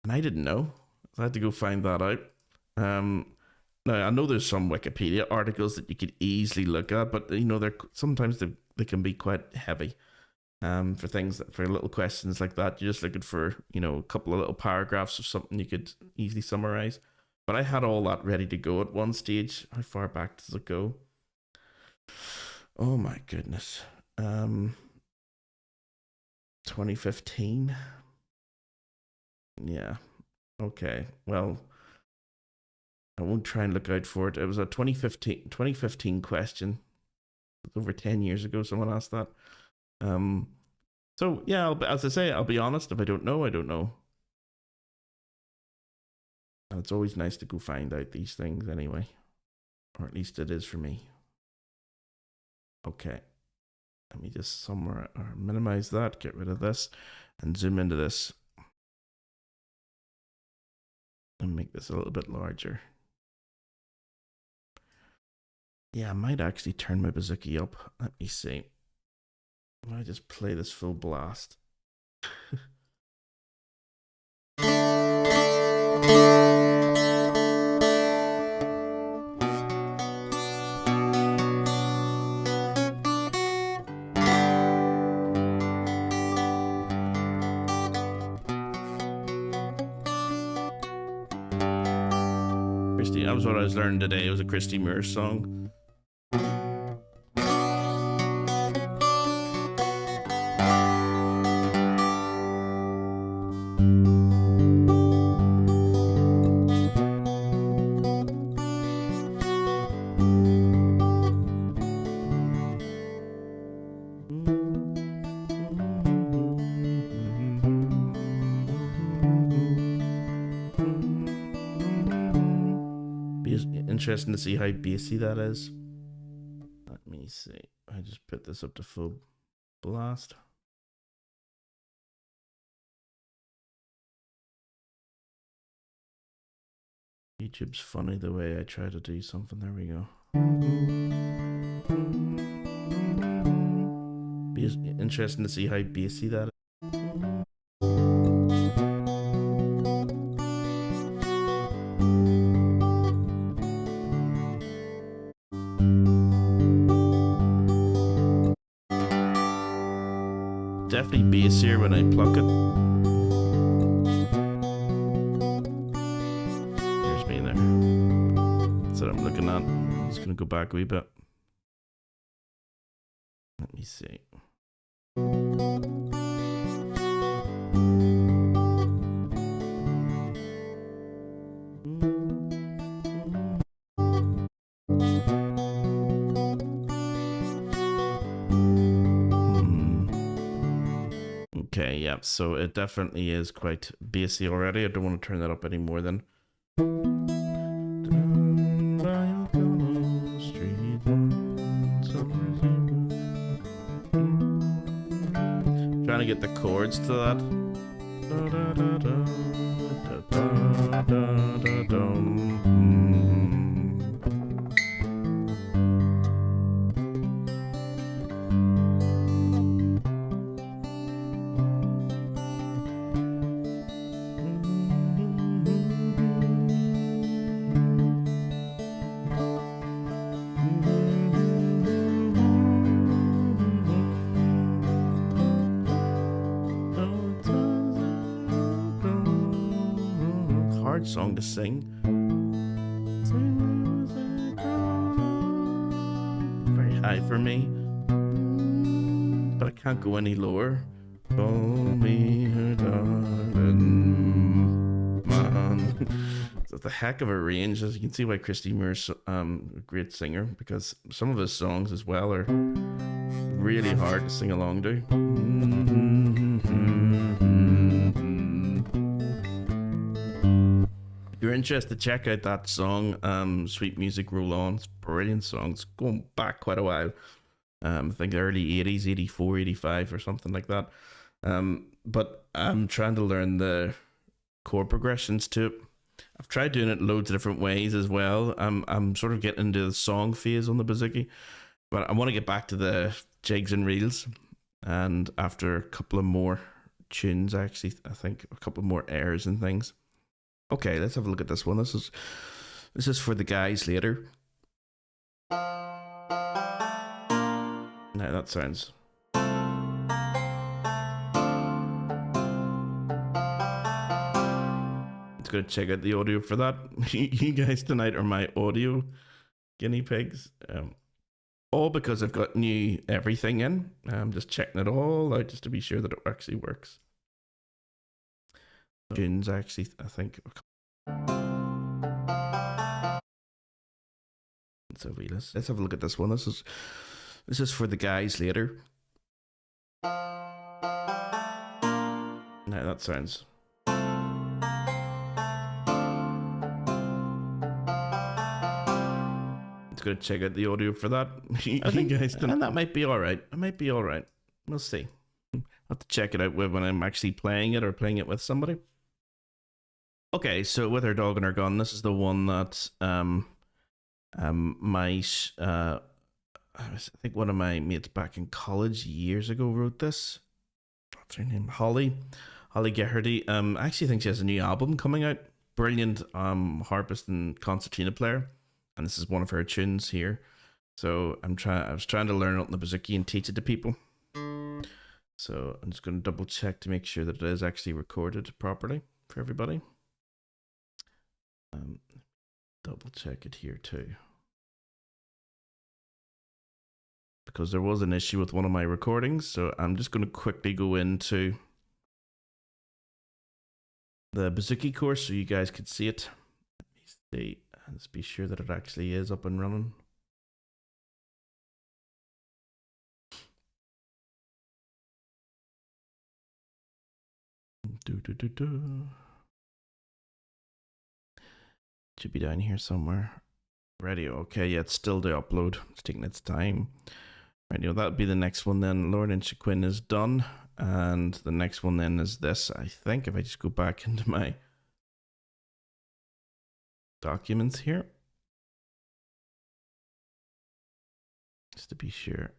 And I didn't know. I had to go find that out. Now, I know there's some Wikipedia articles that you could easily look at, but you know, sometimes they can be quite heavy. For little questions like that, you're just looking for, you know, a couple of little paragraphs of something you could easily summarize. But I had all that ready to go at one stage. How far back does it go? Oh my goodness. 2015. Yeah. Okay. Well, I won't try and look out for it. It was a 2015 question. Over 10 years ago, someone asked that. So yeah, as I say, I'll be honest. If I don't know, I don't know. And it's always nice to go find out these things anyway. Or at least it is for me. Okay. Let me just somewhere or minimize that, get rid of this, and zoom into this. And make this a little bit larger. Yeah, I might actually turn my Bouzouki up. Let me see. I might just play this full blast. Christy, that was what I was learning today. It was a Christy Moore song. Interesting to see how bassy that is. Let me see. I just put this up to full blast. YouTube's funny the way I try to do something. There we go. Interesting to see how bassy that is. Definitely bassier when I pluck it. There's me there. That's what I'm looking at. I'm just gonna go back a wee bit. Let me see. Okay, yeah, so it definitely is quite bassy already. I don't want to turn that up any more than. Trying to get the chords to that. Hard song to sing. Very high for me, but I can't go any lower. Call me her darling, man. It's a heck of a range, as you can see why Christy Moore's a great singer, because some of his songs as well are really hard to sing along to. If you're interested, check out that song, Sweet Music Roll On. It's a brilliant song. It's going back quite a while. I think the early 80s, 84, 85 or something like that. But I'm trying to learn the chord progressions to it. I've tried doing it loads of different ways as well. I'm sort of getting into the song phase on the Bouzouki, but I want to get back to the jigs and reels. And after a couple of more tunes, actually, I think a couple more airs and things. Okay, let's have a look at this one. This is for the guys later. Now that sounds. It's gonna check out the audio for that. You guys tonight are my audio guinea pigs. All because I've got new everything in. I'm just checking it all out just to be sure that it actually works. tunes actually, I think. So let's have a look at this one. This is for the guys later. Now that sounds. It's gonna check out the audio for that. I think, guys, and that might be all right. It might be all right. We'll see. I'll have to check it out when I'm actually playing it or playing it with somebody. Okay, so with our dog and our gun, this is the one that I think one of my mates back in college years ago wrote this. What's her name? Holly Geraghty. I actually think she has a new album coming out. Brilliant harpist and concertina player, and this is one of her tunes here. So I was trying to learn it on the bouzouki and teach it to people. So I'm just going to double check to make sure that it is actually recorded properly for everybody. Double check it here too, because there was an issue with one of my recordings. So I'm just going to quickly go into the bouzouki course so you guys could see it. Let me see. Let's be sure that it actually is up and running. Should be down here somewhere. Radio. Okay, yeah, it's still to upload. It's taking its time. Radio, that'll be the next one then. Lord and Shaquin is done. And the next one then is this, I think, if I just go back into my documents here. Just to be sure.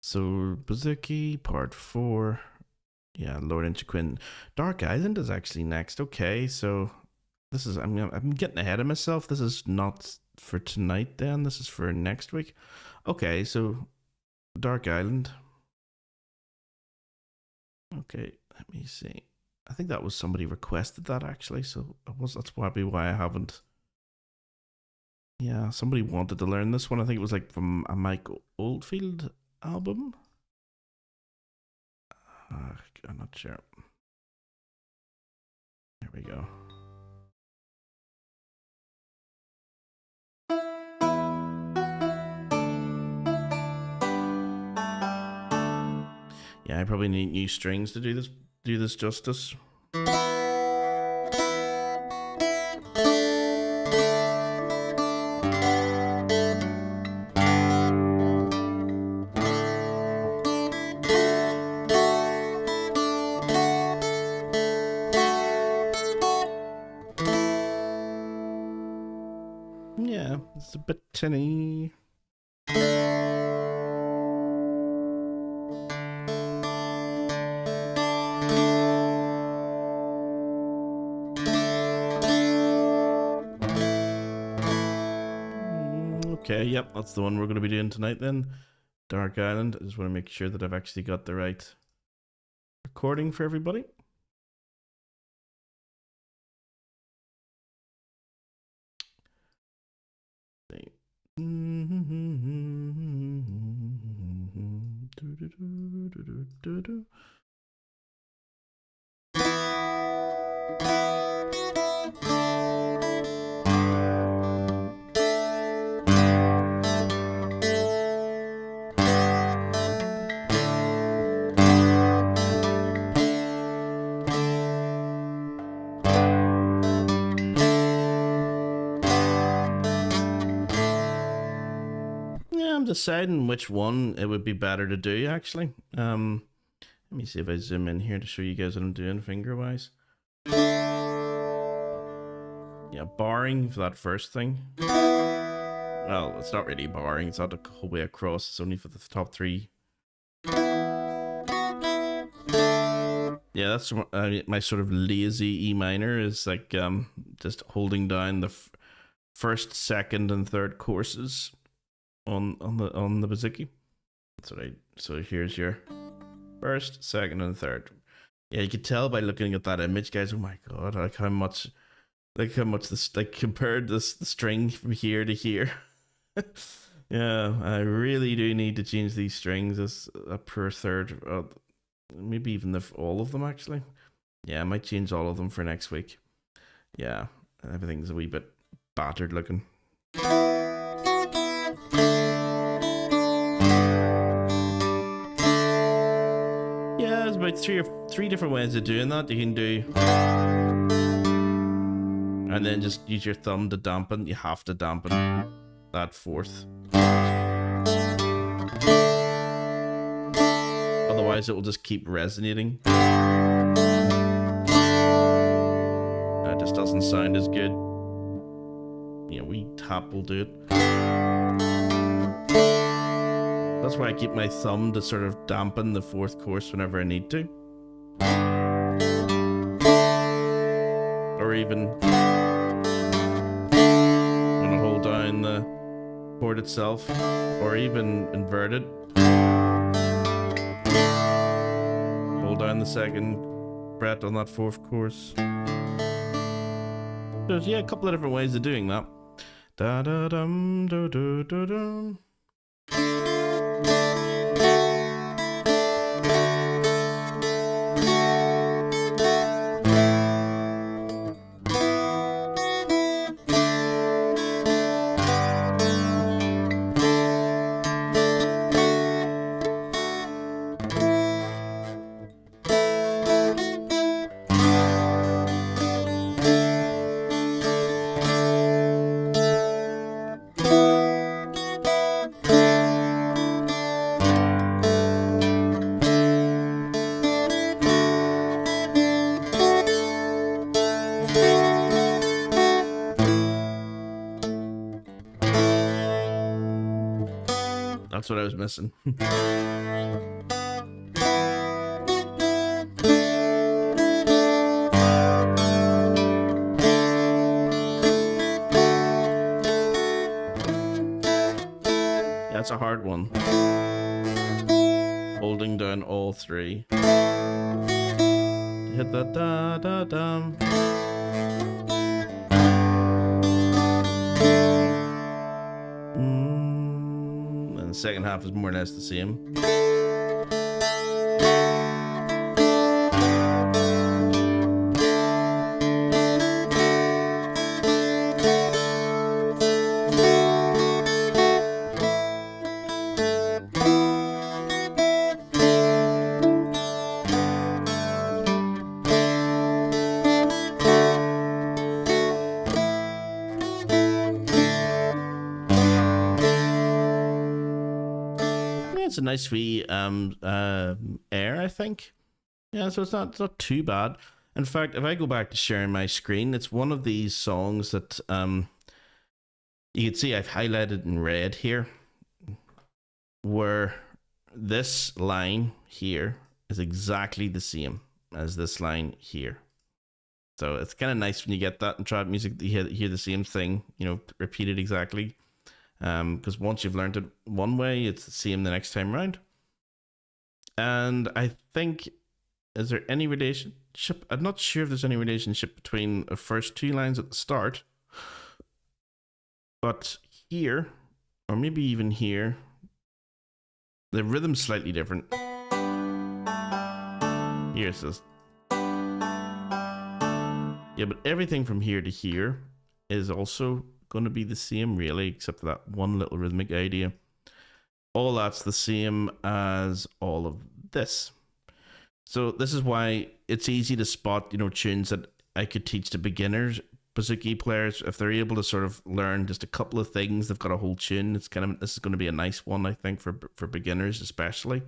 So, Bouzouki, part 4. Yeah, Lord and Shaquin. Dark Island is actually next. Okay, so this is, I'm getting ahead of myself. This is not for tonight then. This is for next week. Okay, so Dark Island. Okay, let me see. I think that was somebody requested that actually, so that's probably why I haven't. Yeah, somebody wanted to learn this one. I think it was like from a Mike Oldfield album. I'm not sure. There we go. Yeah, I probably need new strings to do this justice. Yeah, it's a bit tinny. Okay, yep, that's the one we're going to be doing tonight then. Dark Island. I just want to make sure that I've actually got the right recording for everybody. Deciding which one it would be better to do actually. Let me see if I zoom in here to show you guys what I'm doing finger wise. Yeah, barring for that first thing. Well, it's not really barring, it's not the whole way across, it's only for the top 3. Yeah, that's my sort of lazy E minor is like just holding down the first, second, and third courses on the bouzouki. That's what so here's your first, second, and third. Yeah, you could tell by looking at that image, guys. Oh my god, like how much this compared the string from here to here. Yeah, I really do need to change these strings as a per third, maybe even all of them actually. Yeah, I might change all of them for next week. Yeah, everything's a wee bit battered looking. Yeah, there's about three different ways of doing that. You can do, and then just use your thumb to dampen. You have to dampen that fourth. Otherwise, it will just keep resonating. It just doesn't sound as good. Yeah, we tap will do it. That's why I keep my thumb to sort of dampen the fourth course whenever I need to. Or even when I hold down the chord itself, or even invert it. Hold down the second fret on that fourth course. There's, yeah, a couple of different ways of doing that. Da da dum do do do dum. That's what I was missing. That's a hard one. Holding down all three. Hit that da da dum. And the second half is more or less the same. It's a nice wee air, I think. Yeah, so it's not too bad. In fact, if I go back to sharing my screen, it's one of these songs that you can see I've highlighted in red here, where this line here is exactly the same as this line here. So it's kind of nice when you get that in trap music, you hear the same thing, you know, repeated exactly. Because once you've learned it one way, it's the same the next time around. And I think, is there any relationship? I'm not sure if there's any relationship between the first two lines at the start, but here, or maybe even here, the rhythm's slightly different. Here it says, yeah, but everything from here to here is also going to be the same, really, except for that one little rhythmic idea. All that's the same as all of this. So this is why it's easy to spot, you know, tunes that I could teach to beginners, bouzouki players, if they're able to sort of learn just a couple of things. They've got a whole tune. It's kind of, this is going to be a nice one, I think, for beginners especially.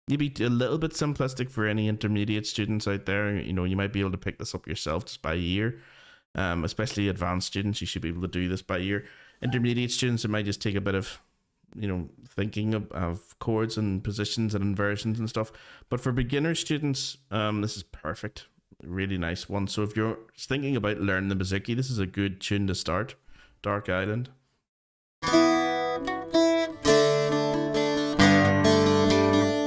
Maybe a little bit simplistic for any intermediate students out there. You know, you might be able to pick this up yourself just by ear. Especially advanced students, you should be able to do this by ear. Intermediate students, it might just take a bit of, you know, thinking of chords and positions and inversions and stuff. But for beginner students, this is perfect. Really nice one. So if you're thinking about learning the bouzouki, this is a good tune to start. Dark Island. You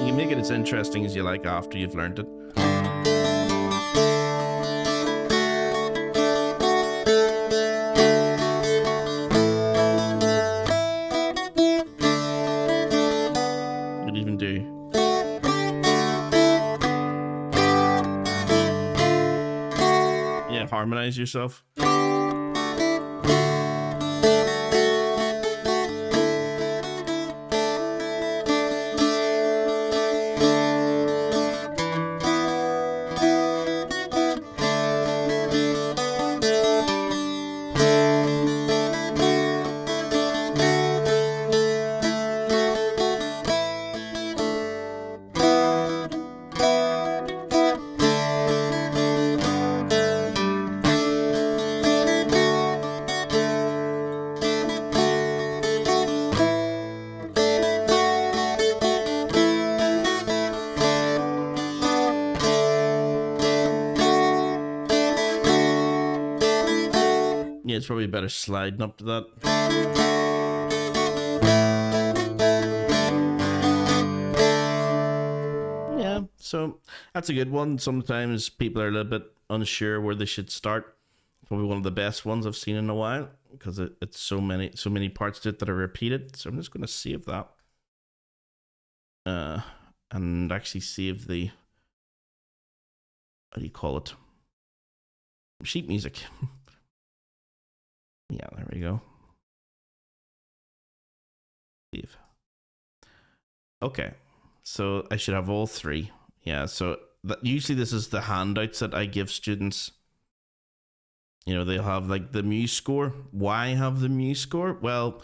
can make it as interesting as you like after you've learned it. harmonize yourself. Yeah, it's probably better sliding up to that. Yeah, so that's a good one. Sometimes people are a little bit unsure where they should start. Probably one of the best ones I've seen in a while because it's so many parts to it that are repeated. So I'm just going to save that. And actually save the, what do you call it? Sheet music. Yeah, there we go. Save. Okay, so I should have all three. Yeah, so usually this is the handouts that I give students. You know, they'll have like the Muse score. Why have the Muse score? Well,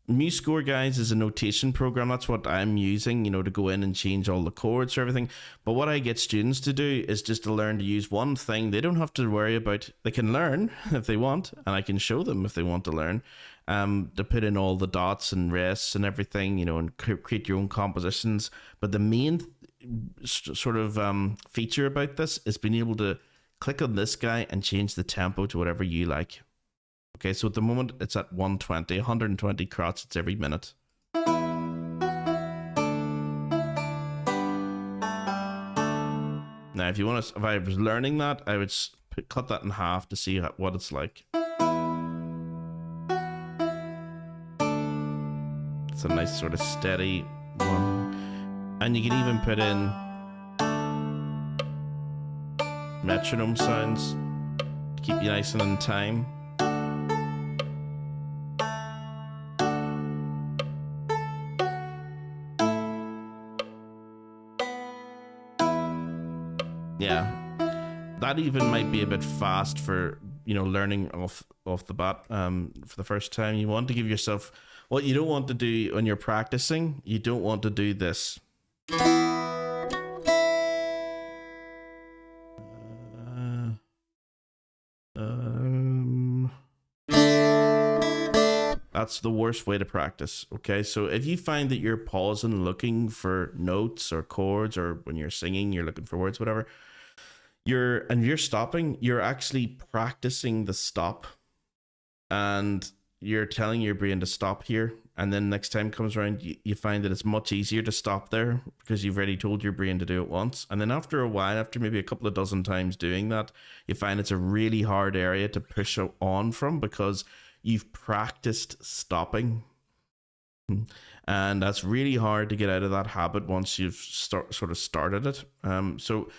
Muse score, guys, is a notation program. That's what I'm using, you know, to go in and change all the chords for everything. But what I get students to do is just to learn to use one thing. They don't have to worry about, they can learn if they want, and I can show them if they want to learn, to put in all the dots and rests and everything, you know, and create your own compositions. But the main sort of feature about this is being able to click on this guy and change the tempo to whatever you like. Okay, so at the moment it's at 120 crotchets every minute. Now, if you want to, if I was learning that, I would cut that in half to see what it's like. It's a nice sort of steady one, and you can even put in metronome sounds to keep you nice and in time. Yeah, that even might be a bit fast for, you know, learning off the bat for the first time. You want to give yourself, what you don't want to do when you're practicing, you don't want to do this. That's the worst way to practice, okay? So if you find that you're pausing, looking for notes or chords, or when you're singing, you're looking for words, whatever, you're stopping, you're actually practicing the stop, and you're telling your brain to stop here, and then next time comes around, you find that it's much easier to stop there because you've already told your brain to do it once. And then after a while, after maybe a couple of dozen times doing that, you find it's a really hard area to push on from because you've practiced stopping. And that's really hard to get out of that habit once you've sort of started it. So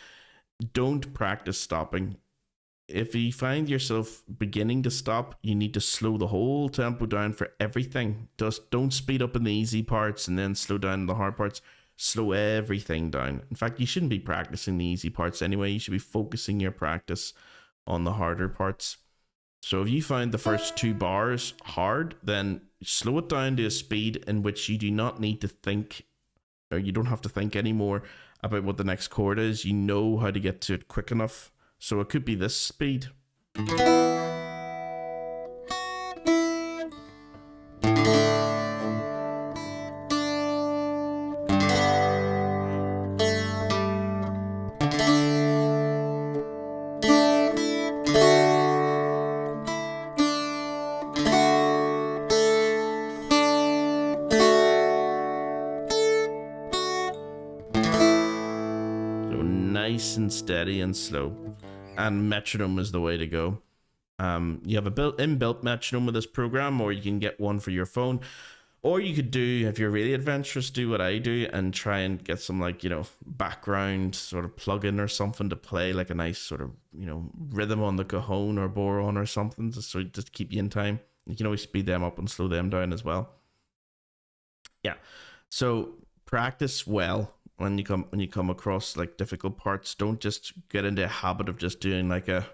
don't practice stopping. If you find yourself beginning to stop, you need to slow the whole tempo down for everything. Just don't speed up in the easy parts and then slow down in the hard parts. Slow everything down. In fact, you shouldn't be practicing the easy parts anyway. You should be focusing your practice on the harder parts. So if you find the first 2 bars hard, then slow it down to a speed in which you do not need to think, or you don't have to think anymore about what the next chord is. You know how to get to it quick enough. So it could be this speed. Nice and steady and slow, and metronome is the way to go. You have a inbuilt metronome with this program, or you can get one for your phone. Or you could do, if you're really adventurous, do what I do and try and get some, like, you know, background sort of plug-in or something to play like a nice sort of, you know, rhythm on the cajon or boron or something, just so just to keep you in time. You can always speed them up and slow them down as well. Yeah. So practice well when you come across like difficult parts. Don't just get into a habit of just doing like a,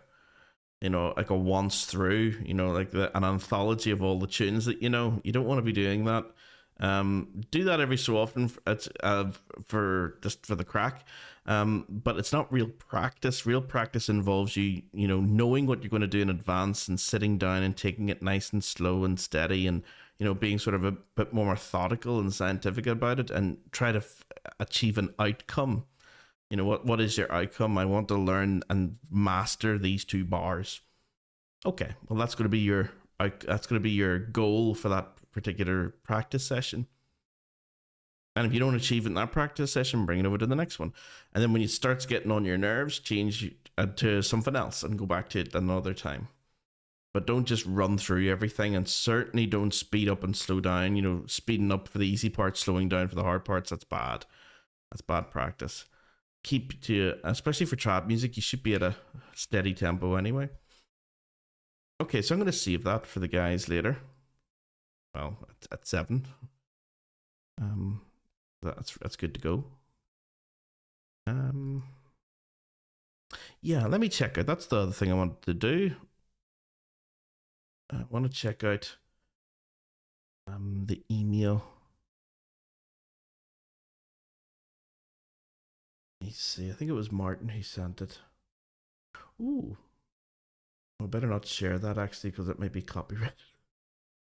you know, like a once through, you know, like an anthology of all the tunes that you know. You don't want to be doing that. Do that every so often for just for the crack. But it's not real practice. Real practice involves you know, knowing what you're going to do in advance and sitting down and taking it nice and slow and steady, and, you know, being sort of a bit more methodical and scientific about it, and try to achieve an outcome. You know, what is your outcome? I want to learn and master these 2 bars. Okay, well, that's going to be your goal for that particular practice session. And if you don't achieve it in that practice session, bring it over to the next one. And then when it starts getting on your nerves, change to something else and go back to it another time. But don't just run through everything, and certainly don't speed up and slow down. You know, speeding up for the easy parts, slowing down for the hard parts, that's bad. That's bad practice. Keep to, especially for trap music, you should be at a steady tempo anyway. Okay, so I'm going to save that for the guys later. Well, at 7. That's good to go. Yeah, let me check out. That's the other thing I wanted to do. I want to check out the email. Let me see. I think it was Martin who sent it. Ooh. I better not share that actually, because it might be copyrighted.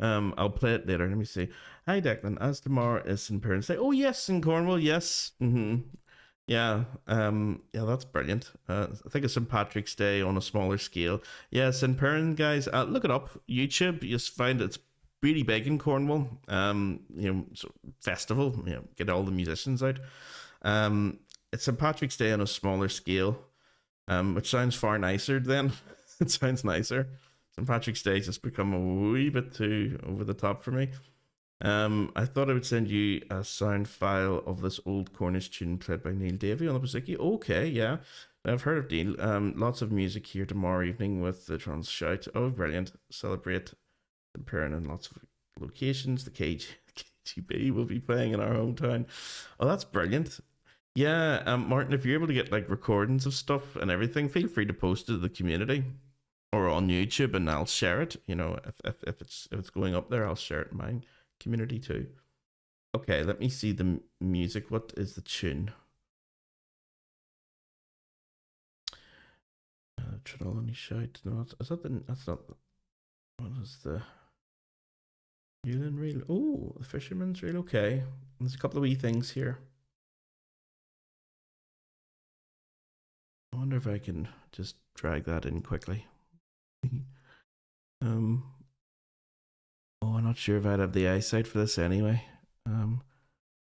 I'll play it later. Let me see. Hi Declan. As tomorrow is St. Parents Day. Oh yes, in Cornwall. Yes. Yeah. Yeah, that's brilliant. I think it's St. Patrick's Day on a smaller scale. Yeah, St. Parents, guys. Look it up. YouTube. You just find it's really big in Cornwall. You know, so festival. You know, get all the musicians out. It's St. Patrick's Day on a smaller scale, which sounds far nicer then. It sounds nicer. St. Patrick's Day just become a wee bit too over the top for me. I thought I would send you a sound file of this old Cornish tune played by Neil Davey on the Bouzouki. Okay, yeah. I've heard of Neil. Lots of music here tomorrow evening with the Trans Shout. Oh, brilliant. Celebrate the parent in lots of locations. The KGB will be playing in our hometown. Oh, that's brilliant. Yeah, Martin, if you're able to get like recordings of stuff and everything, feel free to post it to the community or on YouTube, and I'll share it. You know, if it's going up there, I'll share it in my community too. Okay, let me see the music. What is the tune? Trelawney Shout. No, is that the? That's not. What is the? Reelin' Reel. Oh, the Fisherman's Reel. Okay, there's a couple of wee things here. I wonder if I can just drag that in quickly. Oh, I'm not sure if I'd have the eyesight for this anyway.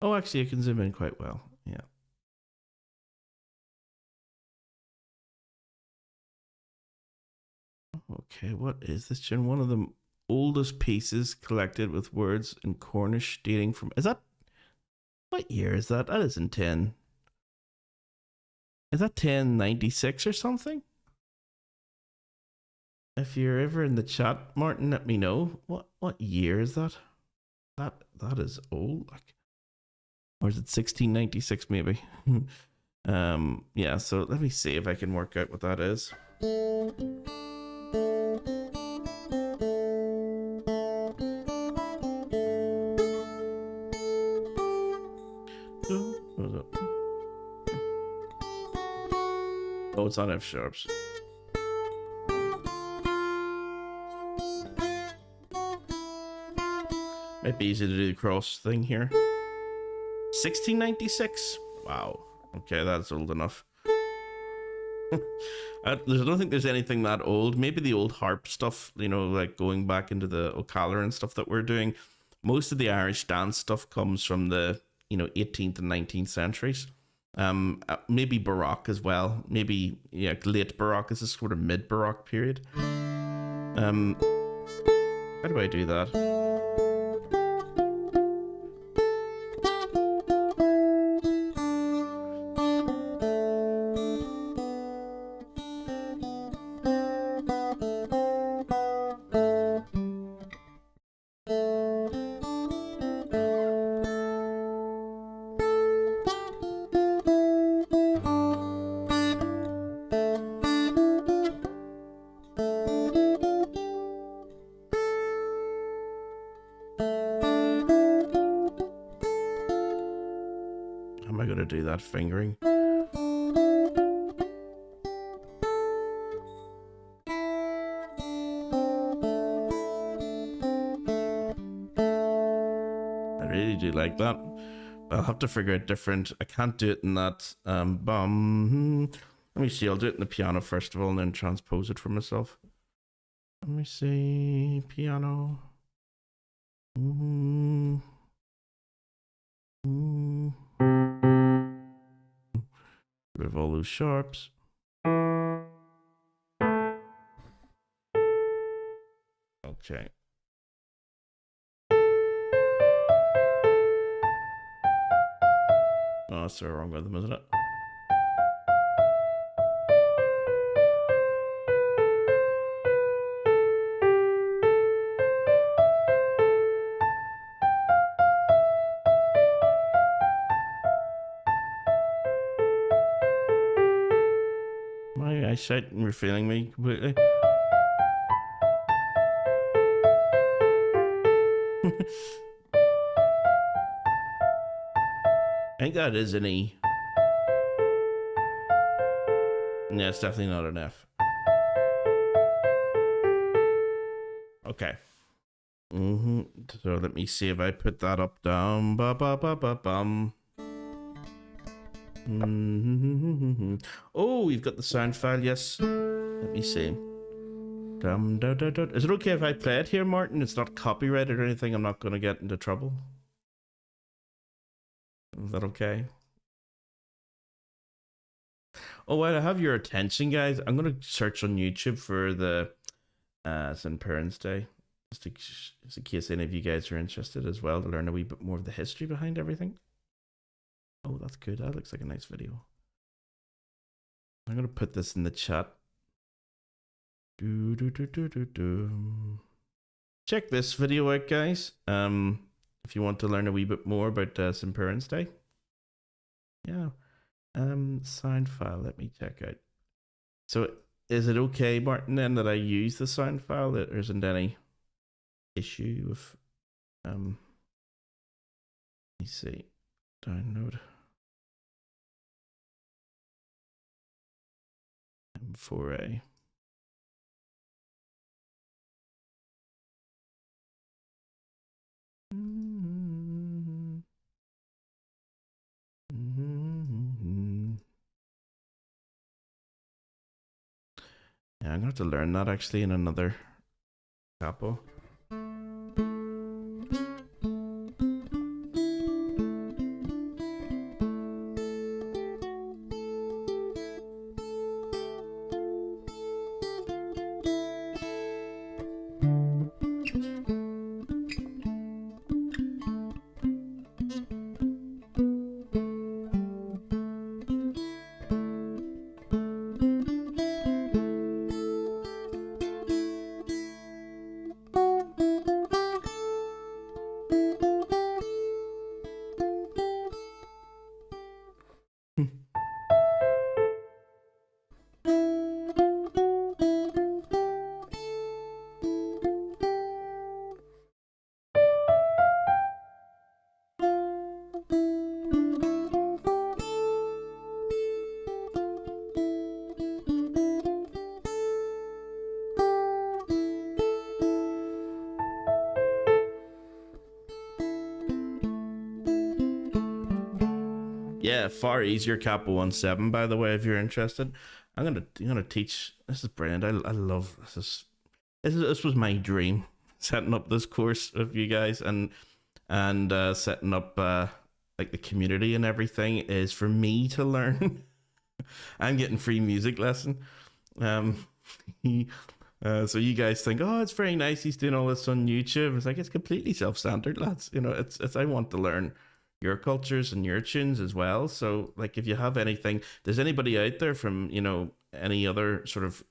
Oh, actually, I can zoom in quite well. Yeah. Okay, what is this tune? One of the oldest pieces collected with words in Cornish dating from... Is that... What year is that? That isn't 10... Is that 1096 or something? If you're ever in the chat, Martin, let me know. What year is that? That is old. Like, or is it 1696 maybe? Yeah, so let me see if I can work out what that is. Oh, it's on F sharps. Might be easy to do the cross thing here. 1696. Wow. Okay, that's old enough. I don't think there's anything that old. Maybe the old harp stuff, you know, like going back into the O'Callaghan and stuff that we're doing. Most of the Irish dance stuff comes from the, you know, 18th and 19th centuries. Maybe Baroque as well. Maybe, yeah, late Baroque is a sort of mid Baroque period. How do I do that? am I going to do that fingering? I really do like that. I'll have to figure out different. I can't do it in that bum. Let me see, I'll do it in the piano first of all and then transpose it for myself. Let me see, piano. Rid of all those sharps. Okay. Oh, that's the wrong rhythm, isn't it? My eyesight and you're failing me completely. I think that is an E. Yeah, it's definitely not an F. Okay. So let me see if I put that up down. Ba ba ba ba bum. Oh, you've got the sound file. Yes. Let me see. Dum da da da. Is it okay if I play it here, Martin? It's not copyrighted or anything. I'm not going to get into trouble. Is that okay? Oh, well, I have your attention, guys. I'm going to search on YouTube for the St. Parents' Day. Just in case any of you guys are interested as well to learn a wee bit more of the history behind everything. Oh, that's good. That looks like a nice video. I'm going to put this in the chat. Check this video out, guys. If you want to learn a wee bit more about St. Parents' Day. Yeah. Sound file. Let me check out. So, is it okay, Martin, then that I use the sound file? There isn't any issue with let me see, download M4A. Yeah, I'm gonna have to learn that actually in another capo. Yeah, far easier Capo 1.7, by the way, if you're interested. I'm gonna teach. This is brilliant. I love this. This was my dream, setting up this course of you guys and setting up like the community and everything is for me to learn. I'm getting free music lesson. So you guys think, oh, it's very nice he's doing all this on YouTube. It's like, it's completely self-centered, lads. You know, it's I want to learn your cultures and your tunes as well. So like, if you have anything, there's anybody out there from, you know, any other sort of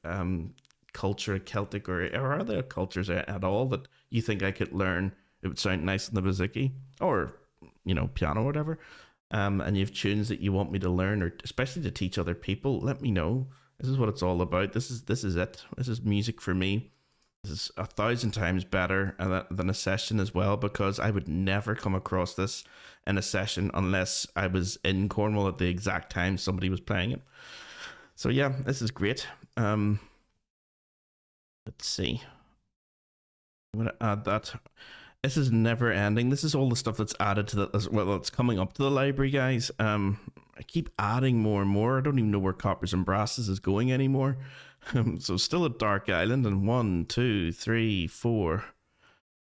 culture, Celtic or other cultures at all that you think I could learn, it would sound nice in the Bouzouki or, you know, piano or whatever, and you have tunes that you want me to learn, or especially to teach other people, let me know. This is what it's all about. This is it. This is music for me. This is 1,000 times better than a session as well, because I would never come across this in a session unless I was in Cornwall at the exact time somebody was playing it. So yeah, this is great. Let's see. I'm going to add that. This is never ending. This is all the stuff that's added to the, well, it's coming up to the library, guys. I keep adding more and more. I don't even know where Coppers and Brasses is going anymore. So still at Dark Island, and 1, 2, 3, 4, 5.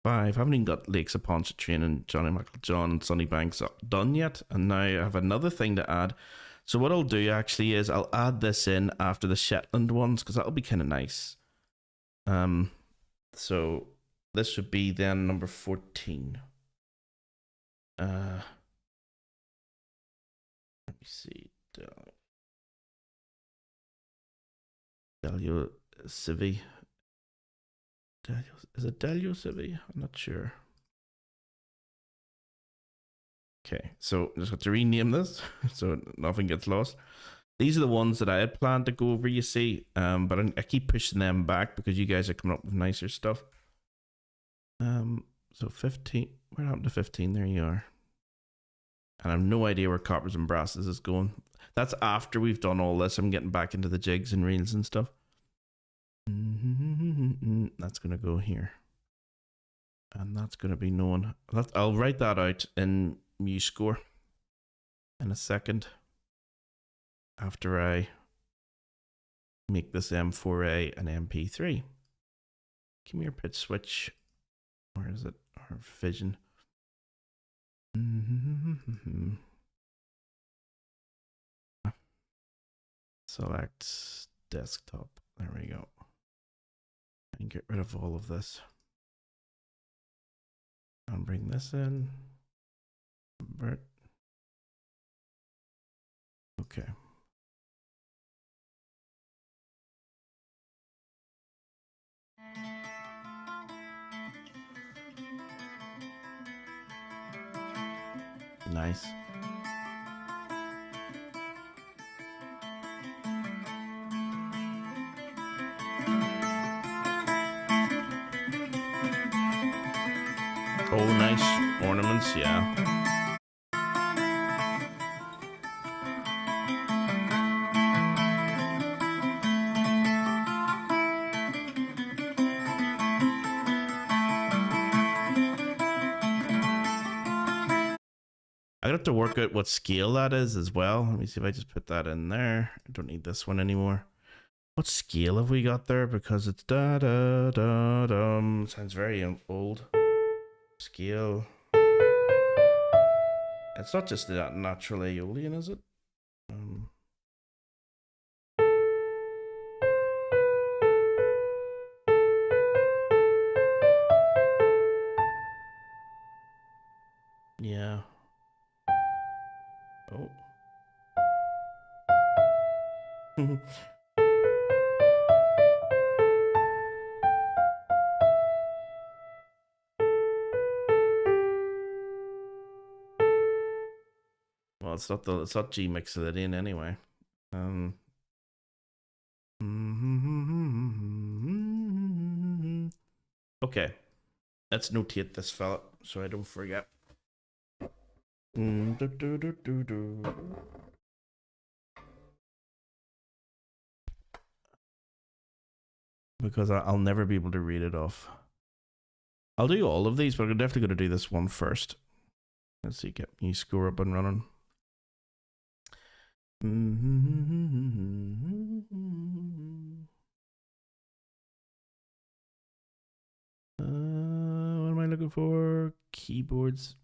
I haven't even got Lakes of Pontchartrain and Johnny Michael John and Sunnybanks done yet. And now I have another thing to add. So what I'll do actually is I'll add this in after the Shetland ones, because that'll be kind of nice. So this would be then number 14. Let me see. Delkiow Sevy. Is it Delkiow Sevy? I'm not sure. Okay, so just have to rename this so nothing gets lost. These are the ones that I had planned to go over, you see, but I keep pushing them back because you guys are coming up with nicer stuff. So 15, where happened to 15? There you are. And I have no idea where Coppers and Brasses is going. That's after we've done all this. I'm getting back into the jigs and reels and stuff. That's going to go here. And that's going to be known. I'll write that out in MuseScore in a second. After I make this M4A an MP3. Give me your pitch switch. Where is it? Or vision. Select desktop. There we go. And get rid of all of this. And bring this in. Convert. Okay. Nice. Oh, nice ornaments, yeah. I have to work out what scale that is as well. Let me see if I just put that in there. I don't need this one anymore. What scale have we got there? Because it's da da da dum. Sounds very old. Scale. It's not just that natural Aeolian, is it? Yeah. Oh. Well, it's not G Mixolydian anyway. Okay. Let's notate this fella so I don't forget. Because I'll never be able to read it off. I'll do all of these, but I'm definitely going to do this one first. Let's see, get MuseScore up and running. What am I looking for? Keyboards.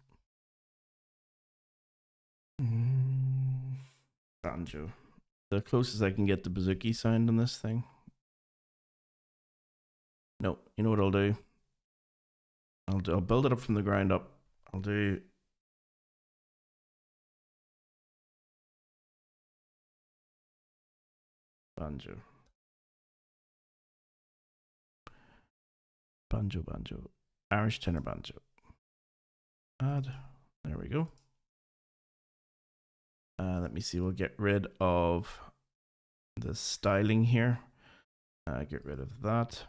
Banjo. The closest I can get to Bouzouki sound in this thing. No, you know what I'll do? I'll build it up from the ground up. I'll do banjo. Banjo. Irish tenor banjo. Add. There we go. Let me see. We'll get rid of the styling here. Get rid of that.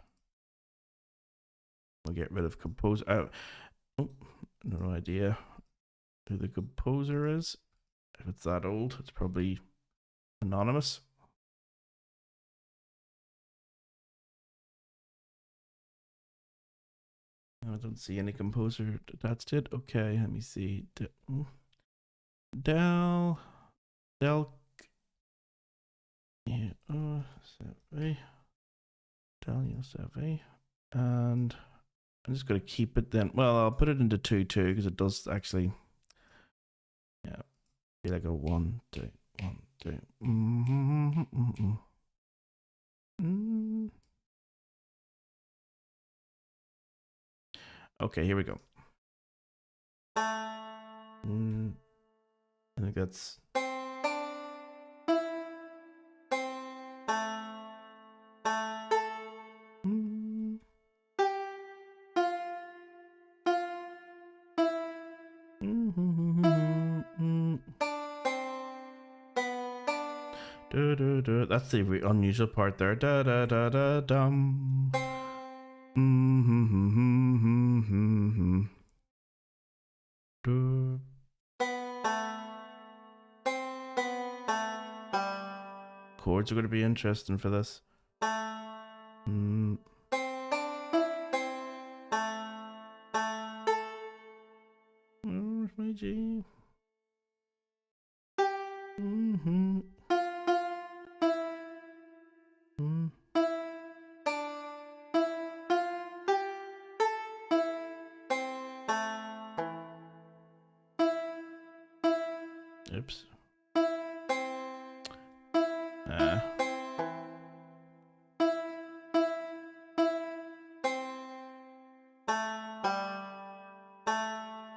We'll get rid of composer. Oh, no idea who the composer is. If it's that old, it's probably anonymous. I don't see any composer attached to it. Okay, let me see. Delkiow, yeah, Sevy, Sevy, and I'm just going to keep it then. Well, I'll put it into 2/2 because it does actually, yeah, be like a 1, 2, 1, 2. Okay, here we go. I think that's. That's the unusual part there. Da da da da dum. Chords are going to be interesting for this. Where's my G? Oops.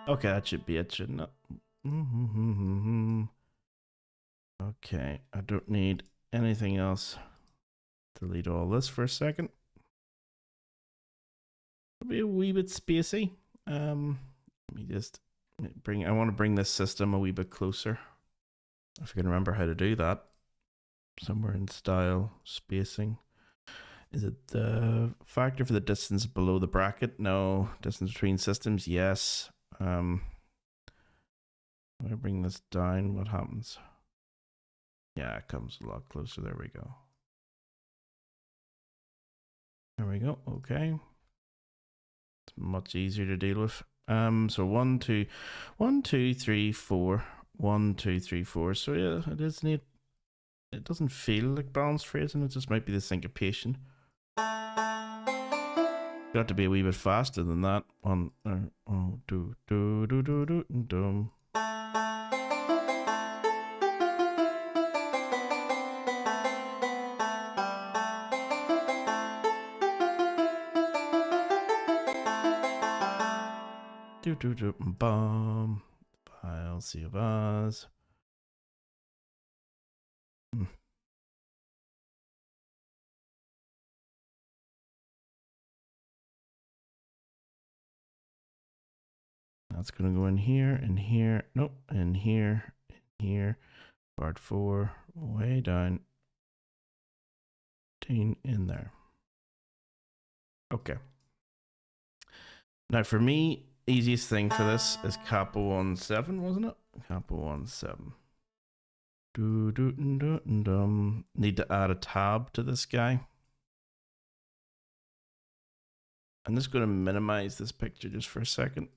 Okay, that should be it, shouldn't it? Okay, I don't need anything else. Delete all this for a second. It'll be a wee bit spacey. Let me just I want to bring this system a wee bit closer. If I can remember how to do that. Somewhere in style, spacing. Is it the factor for the distance below the bracket? No. Distance between systems? Yes. When I bring this down, what happens? Yeah, it comes a lot closer. There we go. There we go. Okay. It's much easier to deal with. So 1, 2, 1, 2, 3, 4. 1, 2, 3, 4. So yeah, it is neat. It doesn't feel like balanced phrasing, it just might be the syncopation. Got to be a wee bit faster than that. 1, do, do, do, do, do, do. Do, do, do, bum. File, C of Oz. That's going to go in here, and here. Nope, and here, and here. Part 4, way down. 10 in there. Okay. Now for me, easiest thing for this is capo 1/7, wasn't it? Capo 1/7. Do, do, do, do. Need to add a tab to this guy. I'm just going to minimize this picture just for a second.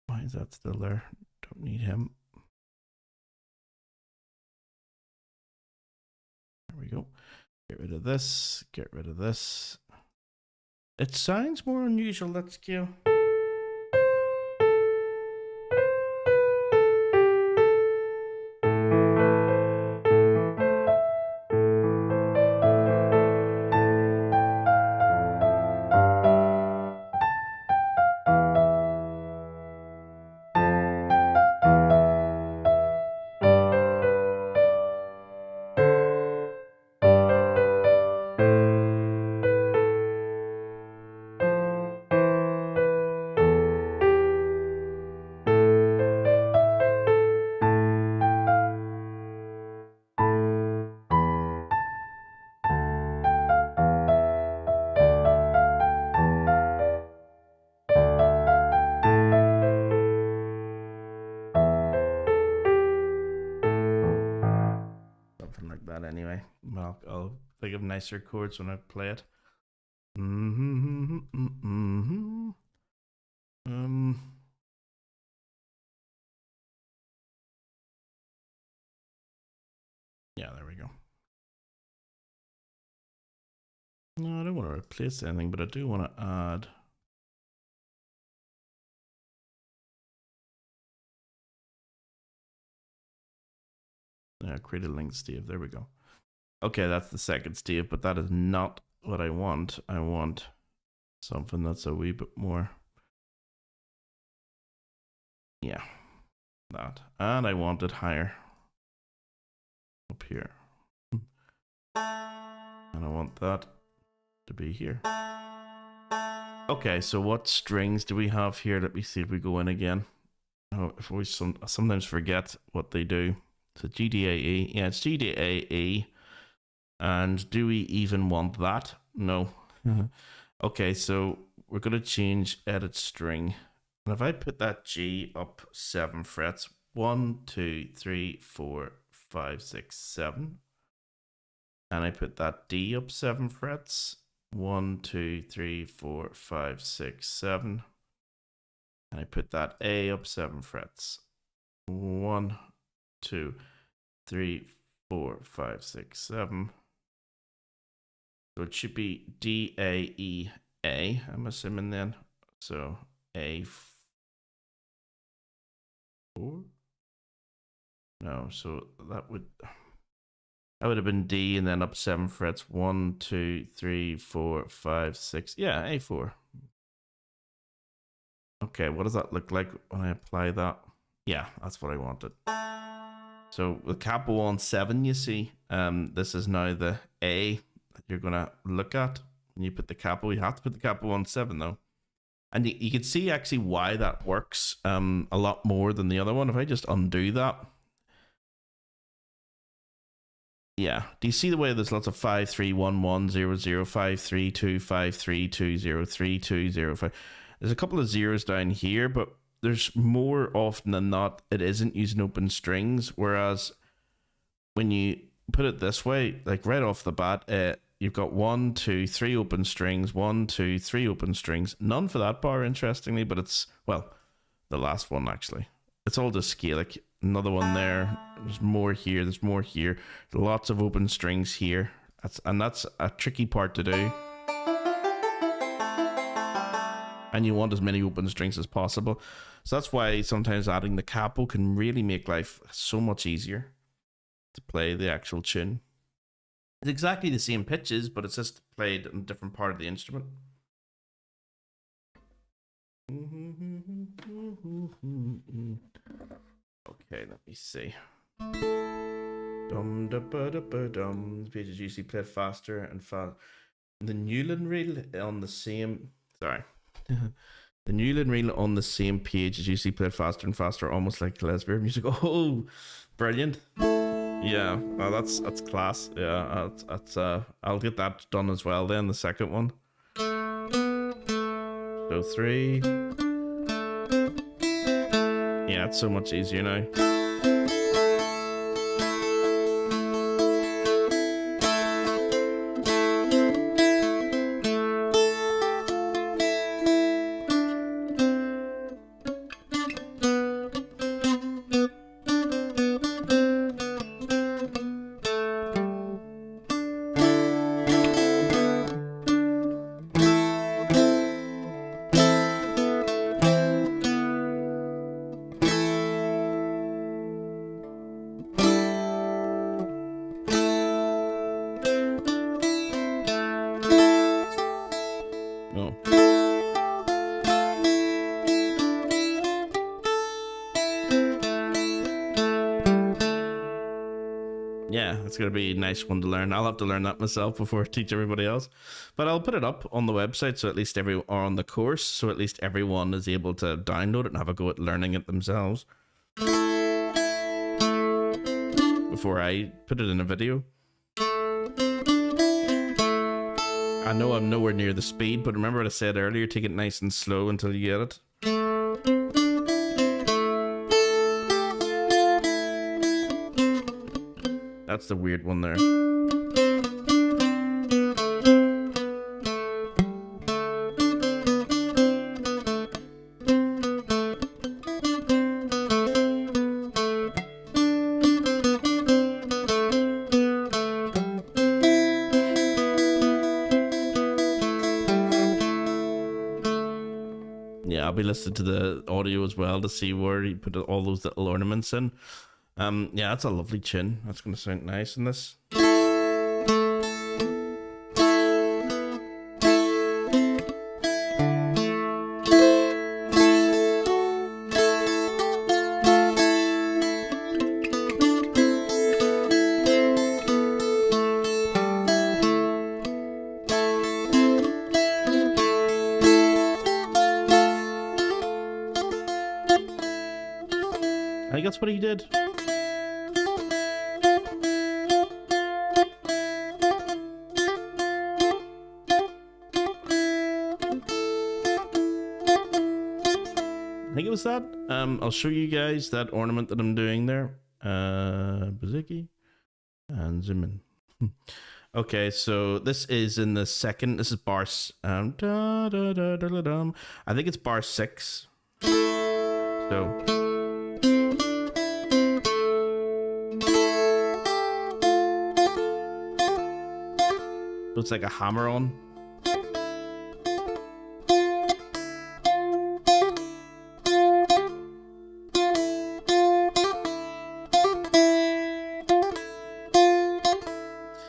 Why is that still there? Don't need him. There we go. Get rid of this. Get rid of this. It sounds more unusual, let's go. that anyway. I'll think of nicer chords when I play it. Yeah, there we go. No, I don't want to replace anything, but I do want to add. Yeah, create a link stave. There we go. Okay, that's the second stave, but that is not what I want. I want something that's a wee bit more. Yeah, that. And I want it higher. Up here. And I want that to be here. Okay, so what strings do we have here? Let me see if we go in again. Oh, if we sometimes forget what they do. So G, D, A, E. Yeah, it's G, D, A, E. And do we even want that? No. Okay, so we're going to change edit string. And if I put that G up 7 frets, 1, 2, 3, 4, 5, 6, 7. And I put that D up 7 frets, 1, 2, 3, 4, 5, 6, 7. And I put that A up 7 frets, 1, 2, 3, 4, 5, 6, 7. So it should be D, A, E, A, I'm assuming then. So A, 4? No, so that would have been D and then up 7 frets. 1, 2, 3, 4, 5, 6. Yeah, A4. Okay, what does that look like when I apply that? Yeah, that's what I wanted. So with capo on 7, you see, this is now the A that you're going to look at. When you put the capo, you have to put the capo on 7 though. And you can see actually why that works a lot more than the other one. If I just undo that. Yeah, do you see the way there's lots of 5, 3, 1, 1, 0, 0, 5, 3, 2, 5, 3, 2, 0, 3, 2, 0, 5. There's a couple of zeros down here, but there's more often than not, it isn't using open strings. Whereas when you put it this way, like right off the bat, you've got 1, 2, 3 open strings, 1, 2, 3 open strings. None for that bar, interestingly, but it's, well, the last one actually. It's all just scale, like another one there. There's more here, there's more here. Lots of open strings here. That's a tricky part to do. And you want as many open strings as possible. So that's why sometimes adding the capo can really make life so much easier to play the actual tune. It's exactly the same pitches, but it's just played in a different part of the instrument. Okay, let me see. Dum da ba da ba dum. Page is usually played faster and fast. The Newland reel on the same. Sorry. The Newland reel on the same page is usually played faster and faster, almost like Lesbian music. Oh, brilliant! Yeah, oh, that's class. Yeah, that's I'll get that done as well. Then the second one. So 3. Yeah, it's so much easier now. Yeah, it's going to be a nice one to learn. I'll have to learn that myself before I teach everybody else. But I'll put it up on the website so at least or on the course, so at least everyone is able to download it and have a go at learning it themselves. Before I put it in a video. I know I'm nowhere near the speed, but remember what I said earlier, take it nice and slow until you get it. That's the weird one there. Yeah, I'll be listening to the audio as well to see where he put all those little ornaments in. Yeah, that's a lovely tune. That's going to sound nice in this. I think that's what he did. I think it was that. I'll show you guys that ornament that I'm doing there. Bouzouki and zoom in. Okay, so this is in the second. This is bar. I think it's bar 6. So. Looks like a hammer on.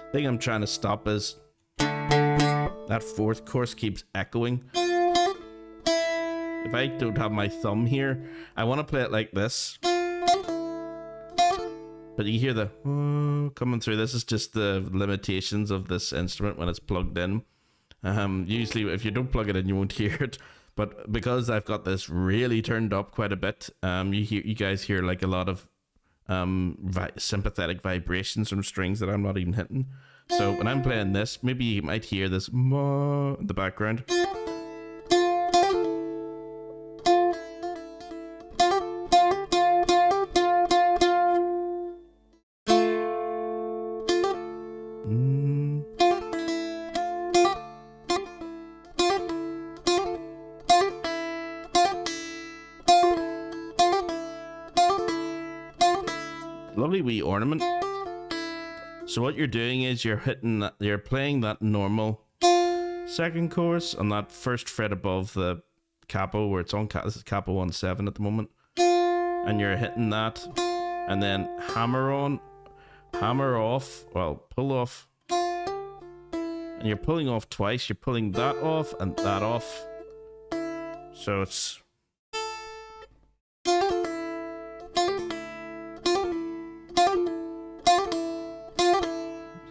The thing I'm trying to stop is that 4th course keeps echoing. If I don't have my thumb here, I want to play it like this. But you hear the coming through. This is just the limitations of this instrument when it's plugged in. Usually, if you don't plug it in, you won't hear it. But because I've got this really turned up quite a bit, you guys hear like a lot of sympathetic vibrations from strings that I'm not even hitting. So when I'm playing this, maybe you might hear this in the background. Lovely wee ornament. So what you're doing is you're playing that normal 2nd course on that 1st fret above the capo where it's on. This is capo 1/7 at the moment, and you're hitting that, and then hammer on, hammer off, well, pull off, and you're pulling off twice. You're pulling that off and that off, so it's.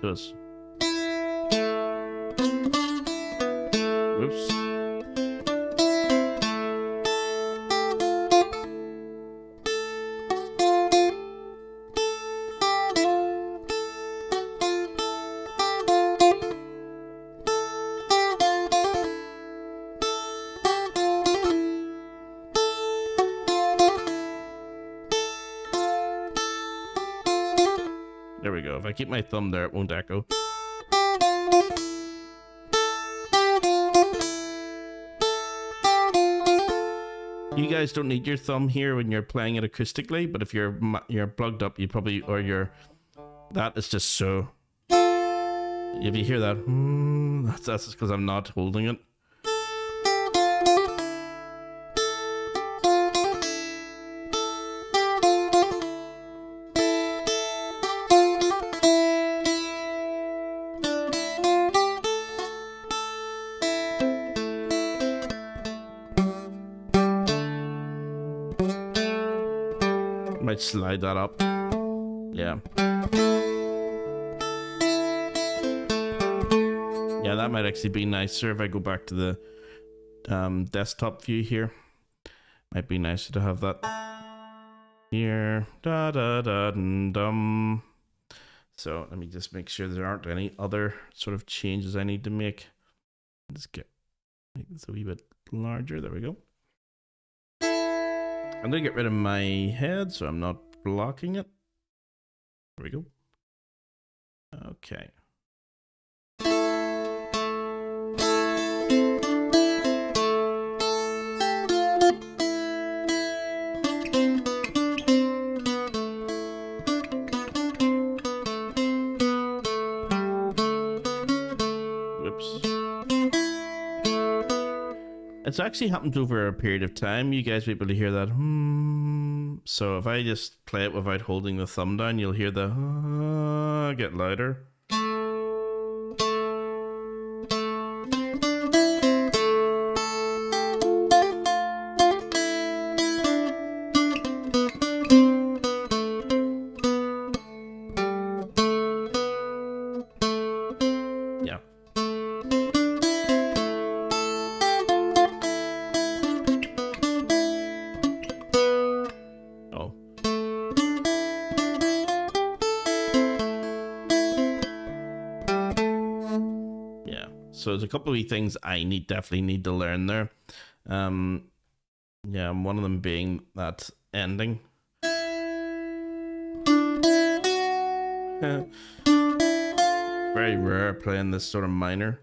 Oops. There we go. If I keep my thumb there, it won't echo. You guys don't need your thumb here when you're playing it acoustically, but if you're plugged up, you probably, or that is just so. If you hear that, that's just because I'm not holding it. Might slide that up. Yeah. Yeah, that might actually be nicer if I go back to the desktop view here. Might be nicer to have that here. Da da da dum. So let me just make sure there aren't any other sort of changes I need to make. Let's make this a wee bit larger. There we go. I'm going to get rid of my head so I'm not blocking it. There we go. Okay. It's actually happened over a period of time. You guys will be able to hear that. So if I just play it without holding the thumb down, you'll hear the get louder. Yeah. Oh. Yeah. So there's a couple of wee things I definitely need to learn there. Yeah, one of them being that ending. Very rare playing this sort of minor.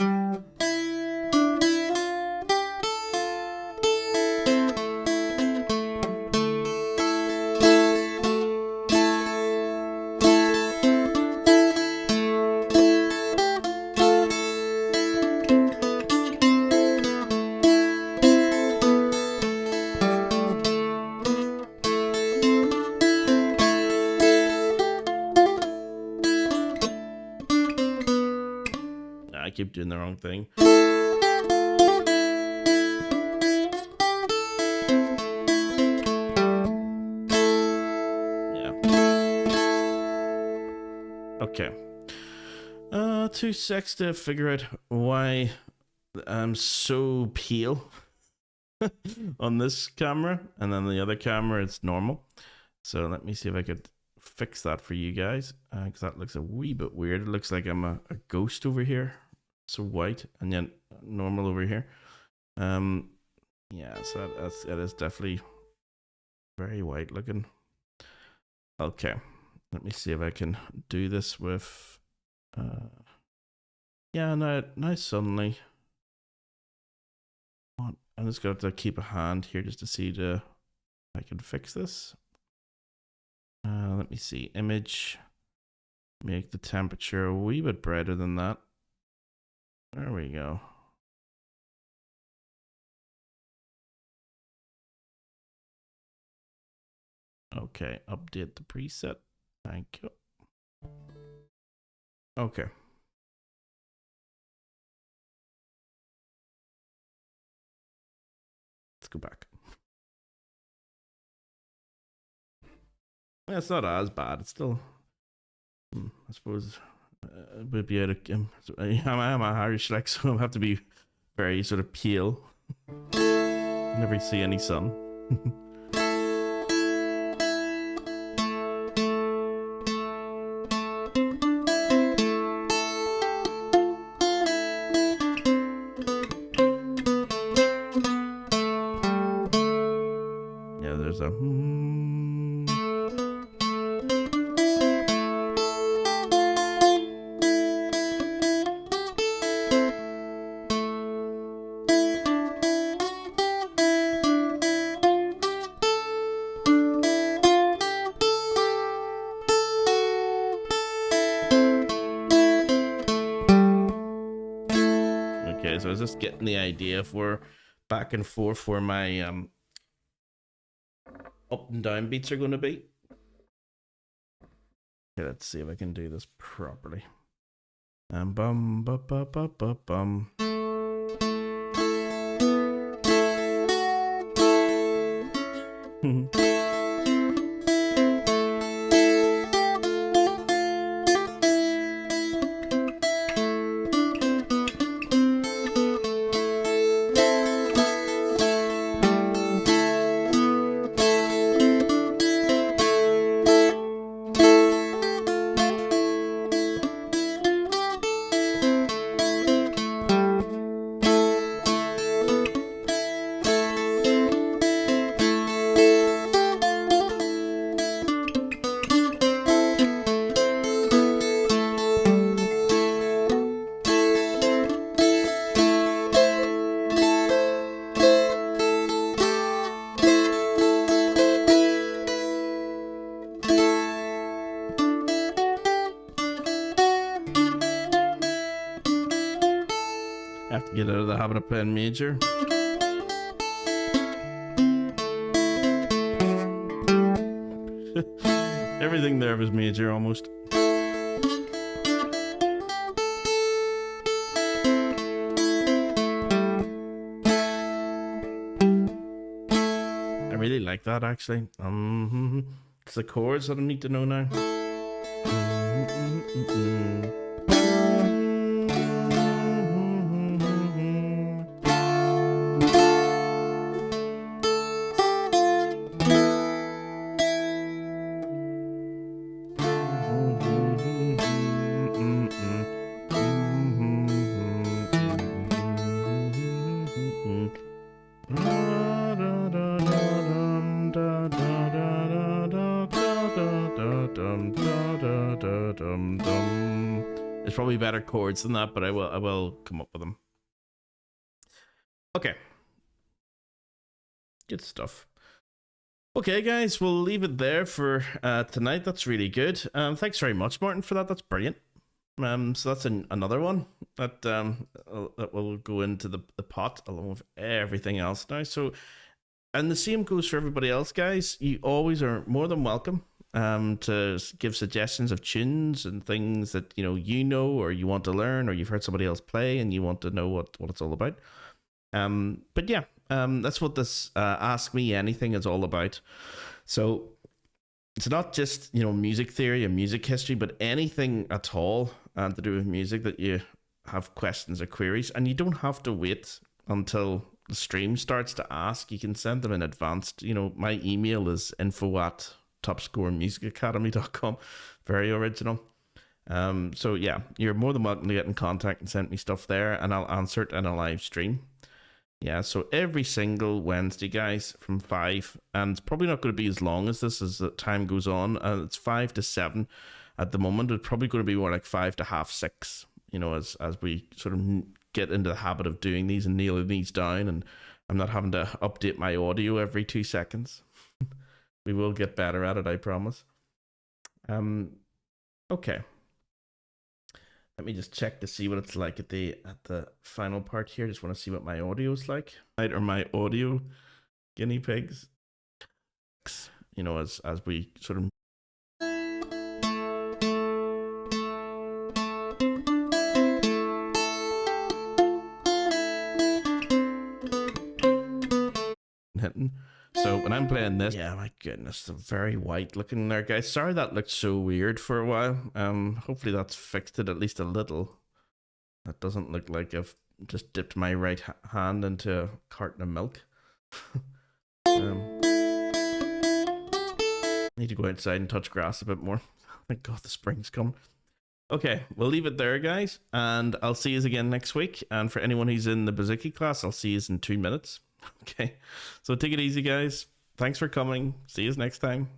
I keep doing the wrong thing. Yeah. Okay. 2 seconds to figure out why I'm so pale on this camera, and then the other camera it's normal. So let me see if I could fix that for you guys, because that looks a wee bit weird. It looks like I'm a ghost over here. So white, and then normal over here. Yeah, so that is definitely very white looking. Okay, let me see if I can do this with yeah, now suddenly I'm just going to keep a hand here just to see if I can fix this. Let me see, image, make the temperature a wee bit brighter than that. There we go. Okay, update the preset. Thank you. Okay. Let's go back. Yeah, it's not as bad. It's still, I suppose, it would be out of. I'm Irish, like, so I have to be very sort of pale. Never see any sun. Yeah, there's a. Okay, so I was just getting the idea for back and forth for my up and down beats are going to be. Okay, let's see if I can do this properly. Bum bum bum bum bum. have to get out of the habit of playing major. Everything there was major almost. I really like that actually. It's the chords that I need to know now. There's probably better chords than that, but I will come up with them. Okay. Good stuff. Okay, guys, we'll leave it there for tonight. That's really good. Thanks very much, Martin, for that. That's brilliant. So that's another one that will go into the pot along with everything else now. So, and the same goes for everybody else, guys. You always are more than welcome to give suggestions of tunes and things that you know or you want to learn, or you've heard somebody else play and you want to know what it's all about. But yeah, that's what this Ask Me Anything is all about. So it's not just music theory and music history, but anything at all to do with music that you have questions or queries, and you don't have to wait until the stream starts to ask. You can send them in advance. My email is info@topscoremusicacademy.com. Very original. So yeah, you're more than welcome to get in contact and send me stuff there, and I'll answer it in a live stream. Yeah, so every single Wednesday, guys, from 5, and it's probably not going to be as long as this as the time goes on. It's 5 to 7 at the moment. It's probably going to be more like 5 to half 6, as we sort of get into the habit of doing these and nailing these down, and I'm not having to update my audio every 2 seconds. We will get better at it, I promise. Okay. Let me just check to see what it's like at the final part here. Just want to see what my audio is like. Right, or my audio guinea pigs. As we sort of hitting. So when I'm playing this, yeah, my goodness, it's very white looking there, guys. Sorry that looked so weird for a while. Hopefully that's fixed it at least a little. That doesn't look like I've just dipped my right hand into a carton of milk. Need to go outside and touch grass a bit more. Thank God the spring's coming. Okay, we'll leave it there, guys, and I'll see you again next week. And for anyone who's in the Bouzouki class, I'll see you in 2 minutes. Okay, so take it easy, guys. Thanks for coming. See you next time.